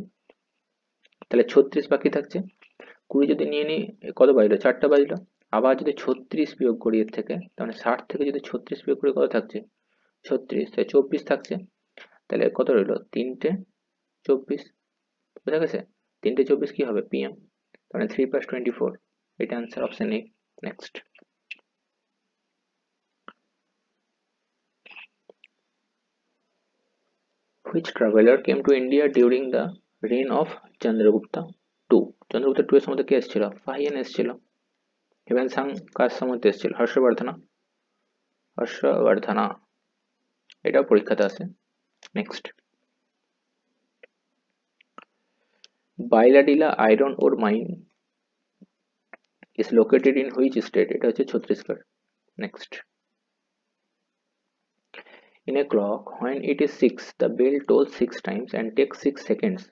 তাহলে 36 বাকি থাকছে, 20 যদি নিয়ে নিই কত বাজলো, 4টা বাজলো, আবার যদি 36 বিয়োগ করি এর থেকে, তাহলে 60 থেকে যদি 36 বিয়োগ করি কত থাকছে, 36, তাই 24 থাকছে, তাহলে কত রইলো 3টে 24, বুঝা গেছে? 3:24 কি হবে? PM, মানে 3 + 24, এটা answer option A. Next, which traveler came to India during the reign of Chandragupta II? Chandragupta 2 এর সময় কে এসেছিল? ফাহিয়ান এসেছিল। হিউয়েন সাং কার সময় এসেছিল? হর্ষবর্ধনা। হর্ষবর্ধনা, এটাও পরীক্ষাতে আসে। Next, Bailadila iron ore mine is located in which state? এটা হচ্ছে Chhattisgarh. Next, in a clock when it is 6 the bell tolls 6 times and takes 6 seconds.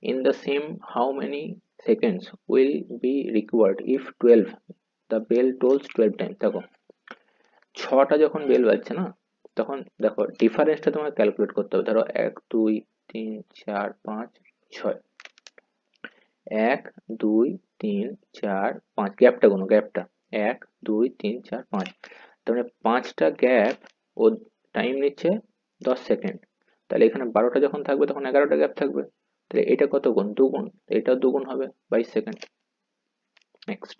In the same, how many seconds will be required if 12 the bell tolls 12 times? দেখো 6টা যখন বেল বাজছে না, তখন দেখো ডিফারেন্সটা তোমাকে ক্যালকুলেট করতে হবে। ধরো 1 2 3 4 5 6, 1 2 3 4 5, গ্যাপটা গুনো, গ্যাপটা 1 2 3 4 5, তার মানে 5টা গ্যাপ ও টাইম নিচ্ছে 10 সেকেন্ড। তাহলে এখানে 12টা যখন থাকবে তখন 11টা গ্যাপ থাকবে, তাহলে এটা কত গুণ? দুগুণ, এটাও দুগুণ হবে 22 second. Next,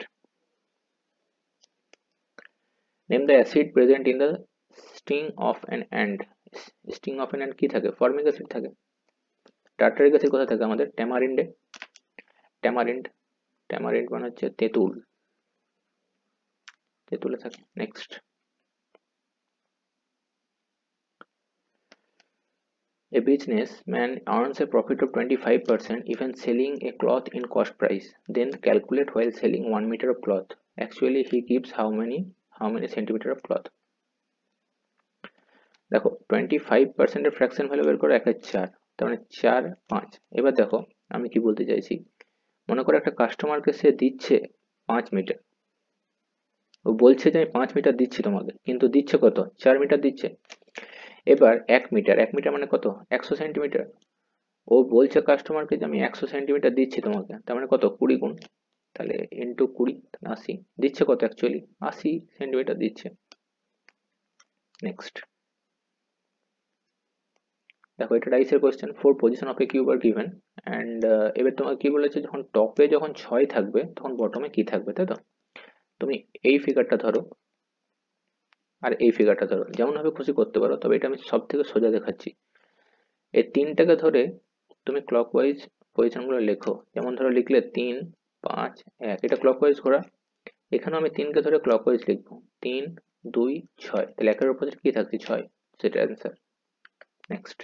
name the acid present in the sting of an ant. Sting of an ant কি থাকে? ফর্মিক অ্যাসিড থাকে। টার্টারিক অ্যাসিড কোথায় থাকে আমাদের? ট্যামারিন্ডে। ট্যামারিন্ড, ট্যামারিন্ড মানে হচ্ছে তেঁতুল, তেঁতুলে থাকে। Next, a businessman earns a profit of 25% even selling a cloth in cost price. Then calculate while selling 1 meter of cloth. Actually he keeps how many centimeter of cloth? দেখো 25% এর ফ্র্যাকশন ভ্যালু বের করো 1/4, তার মানে 4 5। এবার দেখো আমি কি বলতে চাইছি, মনে করো একটা কাস্টমারকে সে দিচ্ছে 5 মিটার, ও বলছে যে আমি 5 মিটার দিচ্ছি তোমাকে, কিন্তু দিচ্ছে কত? 4 মিটার দিচ্ছে। এবার 1 মিটার, 1 মিটার মানে কত? 100 সেন্টিমিটার। ও বলছে কাস্টমারকে যে আমি 100 সেন্টিমিটার দিচ্ছি তোমাকে, তার মানে কত? 20 গুণ, তাহলে ইন্টু 20, 80। দিচ্ছে কত? অ্যাকচুয়ালি 80 সেন্টিমিটার দিচ্ছে। নেক্সট, দেখো এটা ডাইসের question. 4 position of a cube are given and এবার তোমাকে কি বলেছে, যখন টপে যখন 6 থাকবে তখন বটমে কি থাকবে, তাই তো? তুমি এই ফিগারটা ধরো আর এই ফিগারটা ধরো, যেমন ভাবে খুশি করতে পারো, তবে এটা আমি সব থেকে সোজা দেখাচ্ছি। এই তিনটাকে ধরে তুমি ক্লকওয়াইজ পজিশনগুলো লেখো। যেমন ধরো লিখলে 3 5 1, এটা ক্লকওয়াইজ ঘোরা। এখানেও আমি 3কে ধরে ক্লকওয়াইজ লিখবো, 3 2 6, তাহলে একের অপোজিট কি থাকছে? 6, সেটা answer. Next,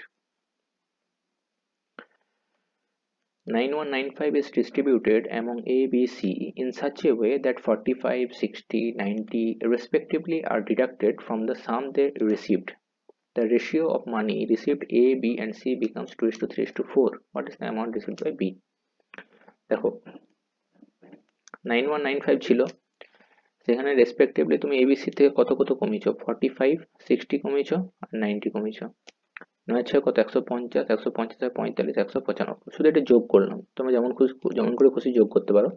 9195 is distributed among A, B, C in such a way that 45, 60, 90 respectively are deducted from the sum they received. The ratio of money received A, B and C becomes 2:3:4. What is the amount received by B? দেখো 9195 ছিল, সেখানে রেসপেক্টিভলি তুমি ABC থেকে কত কত কমিয়েছো? 45, 60 কমিয়েছো আর 90 কমিয়েছো। 9 6 কত? 150, 150 আর 45, 195। শুধু এটা যোগ করলাম, তোমরা যেমন করে খুশি যোগ করতে পারো।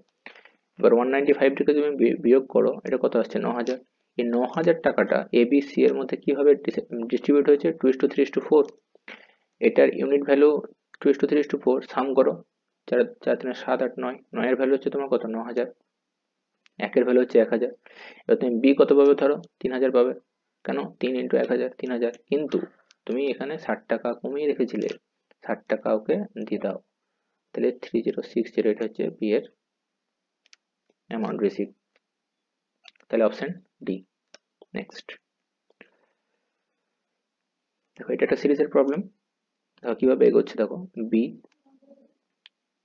এবার 195 থেকে তুমি বিয়োগ করো, এটা কত আসছে? 9000। এই 9000 টাকাটা ABC এর মধ্যে কিভাবে ডিস্ট্রিবিউট হয়েছে? 2:3:4। এটার ইউনিট ভ্যালু 2:3:4, সাম করো, 4 4 3 7 8 9, 9 এর ভ্যালু হচ্ছে তোমার কত? 9000, একের ভ্যালু হচ্ছে 1000। এবার তুমি বি কত পাবে? ধরো 3000 পাবে। কেন? 3 × 1000, 3000। কিন্তু তুমি এখানে 60 টাকা কমিয়ে রেখেছিলে, 60 টাকা ওকে দিয়ে দাও, তাহলে 3060, এটা হচ্ছে বি এর অ্যামাউন্ট রিসিভ, তাহলে অপশন ডি। নেক্সট, দেখো এটা একটা সিরিজের প্রবলেম। দেখো কিভাবে এগোচ্ছে, দেখো বি,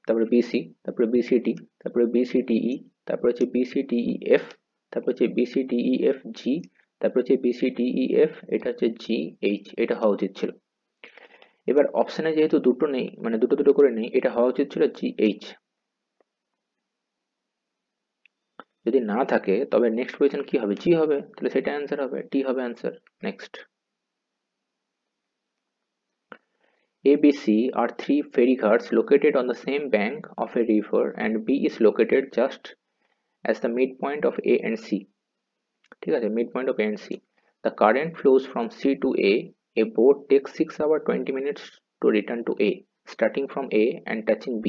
তারপরে বিসি, তারপরে বিসিডি, তারপরে বিসিডিই, তারপরে হচ্ছে বিসিডিইএফ, তারপর হচ্ছে বিসিডিইএফ জি, তারপর হচ্ছে বিসিডিইএফ, এটা হচ্ছে জি এইচ, এটা হওয়া উচিত ছিল। এবার অপশনে যেহেতু দুটো নেই, মানে দুটো দুটো করে নেই, এটা হওয়া উচিত ছিল জি এইচ। যদি না থাকে তবে নেক্সট পজিশন কি হবে? জি হবে, তাহলে সেটা অ্যান্সার হবে, টি হবে answer. Next, A, B, C are three ferryghats located on the same bank of a river and B is located just as the midpoint of A and C. ঠিক আছে, midpoint of A and C. The current flows from C to A. A boat takes 6 hours 20 minutes to return to A. starting from A and touching B.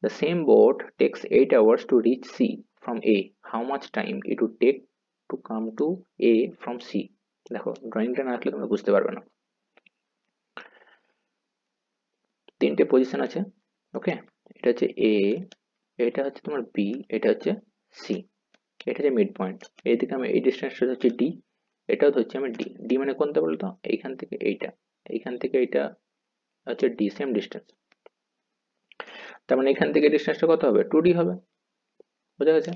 The same boat takes 8 hours to reach C from A. How much time it would take to come to A from C? দেখো ড্রয়িংটা না আসলে তোমরা বুঝতে পারবে না। তিনটে পজিশন আছে, ওকে, এটা হচ্ছে A, এটা হচ্ছে তোমার B, এটা হচ্ছে C, এটা হচ্ছে মিড পয়েন্ট। এইদিকে আমি এই ডিস্টেন্সটা হচ্ছে D, এটাও ধরছি আমি D। D মানে কোনটা বলতো? এইখান থেকে এইটা, এইখান থেকে এইটা হচ্ছে D, সেম ডিস্টেন্স। তার মানে এখান থেকে ডিস্টেন্সটা কত হবে? 2D হবে। বোঝা গেছে?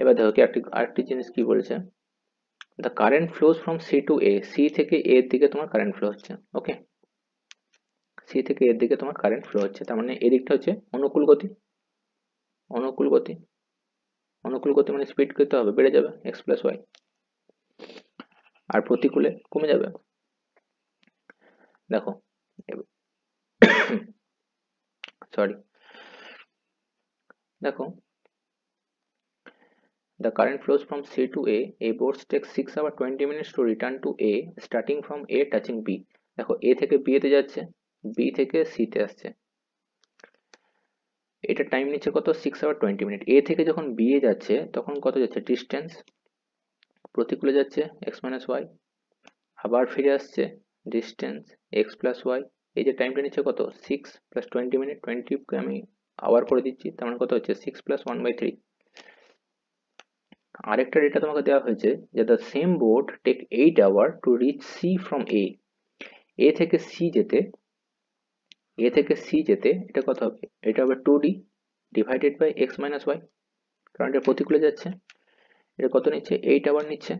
এবার দেখো কি আরেকটি জিনিস কি বলেছে, the current flows from C to A. C থেকে এ এর দিকে তোমার কারেন্ট ফ্লো হচ্ছে, ওকে, সি থেকে এর দিকে তোমার কারেন্ট ফ্লো হচ্ছে। তার মানে এদিকটা হচ্ছে অনুকূল গতি। অনুকূল গতি, অনুকূল গতি মানে স্পিড করতে হবে, বেড়ে যাবে এক্স প্লাস ওয়াই, আর প্রতিকূলে কমে যাবে। দেখো সরি, দেখো the current flows from C to A. A boat takes 6 hours 20 minutes to return to A, starting from A touching B. দেখো A থেকে B তে যাচ্ছে, B থেকে C তে আসছে, এটা টাইম নিচ্ছে কত? 6 আওয়ার 20 মিনিট। A থেকে যখন B এ যাচ্ছে তখন কত যাচ্ছে? ডিস্টেন্স, প্রতিকূলে যাচ্ছে x মাইনাস ওয়াই, আবার ফিরে আসছে ডিস্টেন্স x প্লাস ওয়াই। এই যে টাইমটা নিচ্ছে কত? 6 প্লাস 20 মিনিট, 20 কে আমি আবার করে দিচ্ছি, তার মানে কত হচ্ছে? 6 প্লাস 1/3। আরেকটা ডেটা তোমাকে দেওয়া হয়েছে যে the same boat take 8 hour to reach C from A. A থেকে সি যেতে, এ থেকে সি যেতে এটা কত হবে? এটা হবে 2D divided by x minus y, কারণ এটা প্রতিকূলে যাচ্ছে। এটা কত নিচ্ছে? 8 আওয়ার নিচ্ছে।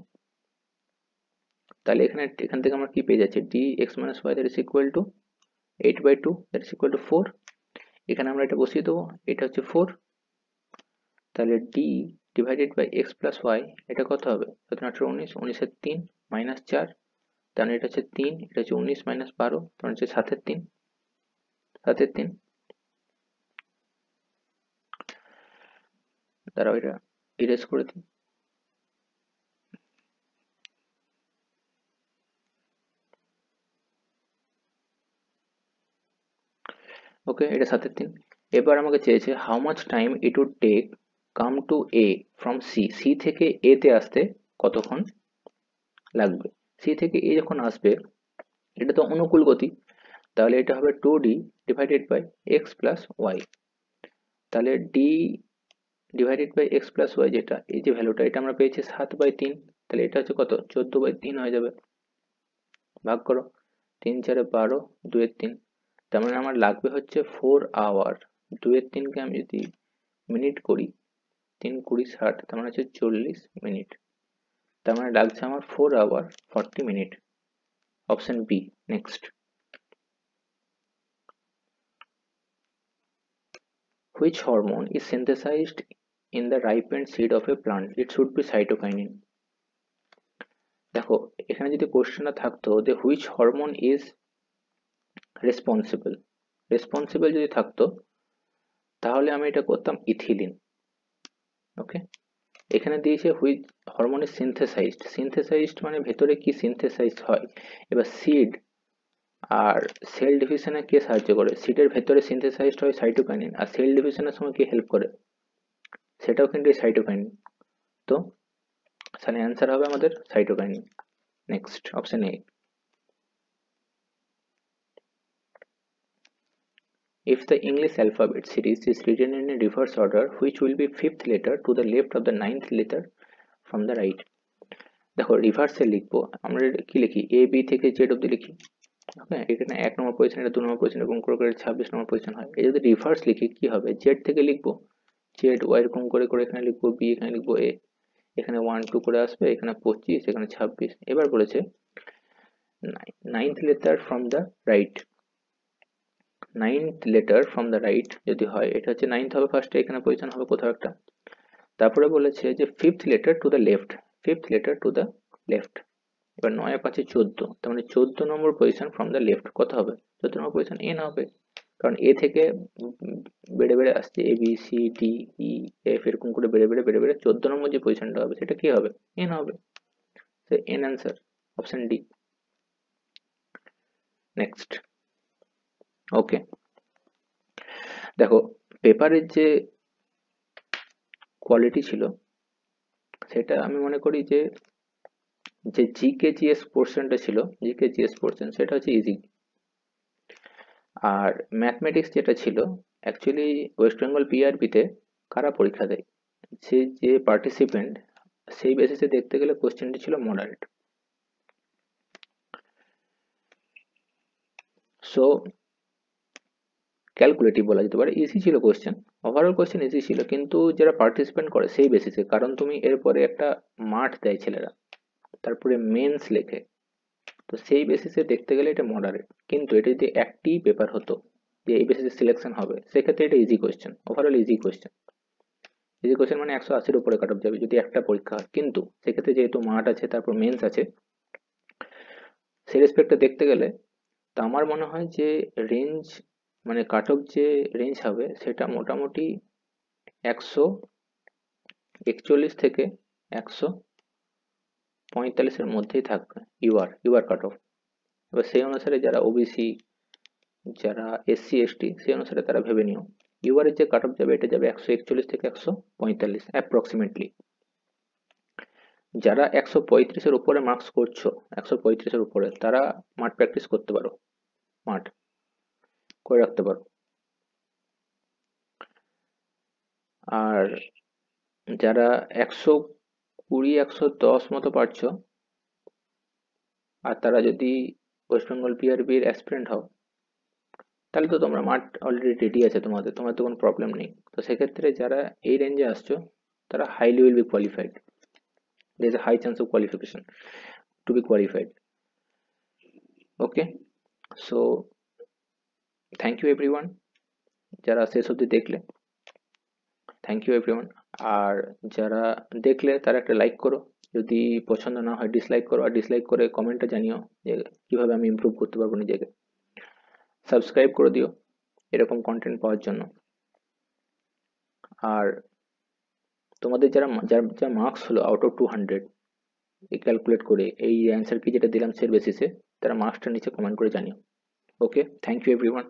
তাহলে এখান থেকে আমরা কি পেয়ে যাচ্ছি? dx minus y that is equal to 8/2 that is equal to 4। এখানে আমরা এটা বসিয়ে দেবো, এটা হচ্ছে 4। তাহলে d divided by x plus y এটা কত হবে? 17 19, 19 এর 3 মাইনাস 4, তাহলে এটা হচ্ছে 3, এটা হচ্ছে 19 মাইনাস 12, তাহলে হচ্ছে 7 এর 3, 7 এর 3। দাঁড়াও এটা ইরেজ করে দিই। ওকে, এটা 7 এর 3। এবার আমাকে চেয়েছে how much time it would take come to A from C. C থেকে এ তে আসতে কতক্ষণ লাগবে? সি থেকে এ যখন আসবে, এটা তো অনুকূল গতি, তাহলে এটা হবে 2D divided by x plus y. তাহলে d divided by x plus y, যেটা এই যে ভ্যালুটা, এটা আমরা পেয়েছি 7/3, তাহলে এটা হচ্ছে কত? 14/3 হয়ে যাবে। ভাগ করো, 3 4 12, 2 এর 3, তার মানে আমার লাগবে হচ্ছে 4 আওয়ার। 2 এর 3 কে আমি যদি মিনিট করি, 3 20 60, তার মানে হচ্ছে 40 মিনিট। তার মানে লাগছে আমার 4 hour 40 minute. Option B. Next, which hormone is synthesized in the ripened seed of a plant? It should be cytokinin. দেখো এখানে যদি কোশ্চেনটা থাকতো যে which hormone is responsible, responsible যদি থাকতো তাহলে আমি এটা করতাম ইথিলিন, ওকে। এখানে দিয়েছে which hormone is synthesised. Synthesised মানে ভেতরে কি সিনথেসাইজড হয়। এবার সিড আর সেল ডিভিশনে কে সাহায্য করে? সিডের ভেতরে সিনথেসাইজড হয় সাইটোকাইনিন, আর সেল ডিভিশনের সময় কে হেল্প করে? সেটাও কিন্তু সাইটোকাইনিন। তো তাহলে অ্যান্সার হবে আমাদের cytokinin. Next, option A. If the English alphabet series is written in a reverse order, which will be fifth letter to the left of the ninth letter from the right? দেখো রিভার্সে লিখবো আমরা, কি লিখি? এ বি থেকে জেড অব্দি লিখি, ওকে। এখানে 1 নম্বর পজিশন, এটা 2 নম্বর পজিশন, এবং করে করে 26 নম্বর পজিশন হয়। এই যদি রিভার্স লিখি কি হবে? জেড থেকে লিখবো জেড, ওয়াই এরকম করে করে এখানে লিখবো বি, এখানে লিখবো এ, এখানে 1 2 করে আসবে, এখানে 25, এখানে 26। এবার বলেছে ninth letter from the right. Ninth letter from the right যদি হয়, এটা হচ্ছে নাইন্থ হবে ফার্স্টে, এখানে পজিশন হবে কোথাও একটা। তারপরে বলেছে যে fifth letter to the left, fifth letter to the left. এবার 9 আর 5 14, তার মানে 14 নম্বর পজিশন ফ্রম দ্য লেফট কত হবে? 14 নম্বর পজিশন এন হবে, কারণ এ থেকে বেড়ে বেড়ে আসছে A B C D E F, এরকম করে বেড়ে বেড়ে বেড়ে বেড়ে 14 নম্বর যে পজিশনটা হবে সেটা কি হবে? এন হবে। তো N answer, option D. Next, okay, দেখো পেপারের যে কোয়ালিটি ছিল সেটা আমি মনে করি যে যে জিকে জিএস পোর্শনটা ছিল, জিকে জিএস পোর্শন সেটা হচ্ছে ইজি। আর ম্যাথমেটিক্স যেটা ছিল, অ্যাকচুয়ালি ওয়েস্ট বেঙ্গল পিআরবিতে কারা পরীক্ষা দেয়, সে যে পার্টিসিপেন্ট, সেই বেসিসে দেখতে গেলে কোশ্চেনটি ছিল মডারেট। সো ক্যালকুলেটিভ বলা যেতে পারে, ইজি ছিল কোশ্চেন, ওভারঅল কোশ্চেন ইজি ছিল, কিন্তু যারা পার্টিসিপেন্ট করে সেই বেসিসে, কারণ তুমি এরপরে একটা মাঠ দেয় ছেলেরা, তারপরে মেন্স লেখে, তো সেই বেসিসে দেখতে গেলে এটা মডারেট। কিন্তু এটা যদি একটি পেপার হতো যে এই বেসিসে সিলেকশন হবে, সেক্ষেত্রে এটা easy question, overall easy question. Easy question মানে 180-র উপরে কাট অফ যাবে যদি একটা পরীক্ষা হয়, কিন্তু সেক্ষেত্রে যেহেতু মাঠ আছে তারপর মেন্স আছে, সেই রেসপেক্টে দেখতে গেলে তো আমার মনে হয় যে রেঞ্জ, মানে কাট অফ যে রেঞ্জ হবে সেটা মোটামুটি 141 থেকে 145-এর মধ্যেই থাকবে। UR cut off. এবার সেই অনুসারে যারা ওবিসি, যারা এসসি এসটি, সেই অনুসারে তারা ভেবে নিও ইউআর এর যে কাট অফ যাবে এটা যাবে 141 থেকে 145 অ্যাপ্রক্সিমেটলি। যারা 135-এর উপরে মার্কস করছো, 135-এর উপরে, তারা মাঠ প্র্যাকটিস করতে পারো, মাঠ করে রাখতে পারো। আর যারা 120, 110 মতো পারছো, আর তারা যদি ওয়েস্ট বেঙ্গল পিআরবির অ্যাসপিরেন্ট হও, তাহলে তো তোমরা মাঠ অলরেডি রেডি আছে তোমাদের, তোমার তো কোনো প্রবলেম নেই। তো সেক্ষেত্রে যারা এই রেঞ্জে আসছো, তারা highly will be qualified, there is a high chance of qualification to be qualified. Okay, so thank you everyone যারা শেষ অবধি দেখলে, থ্যাংক ইউ এভরিওয়ান। আর যারা দেখলে তারা একটা লাইক করো, যদি পছন্দ না হয় ডিসলাইক করো, আর ডিসলাইক করে কমেন্টে জানিও যে কিভাবে আমি ইমপ্রুভ করতে পারবো নিজেকে। সাবস্ক্রাইব করে দিও এরকম কন্টেন্ট পাওয়ার জন্য। আর তোমাদের যারা যা মার্কস হলো আউট অফ 200 ক্যালকুলেট করে এই অ্যান্সার কি যেটা দিলাম সের বেসিসে, তারা মার্কসটা নিচে কমেন্ট করে জানিও। ওকে, থ্যাংক ইউ এভরিওয়ান।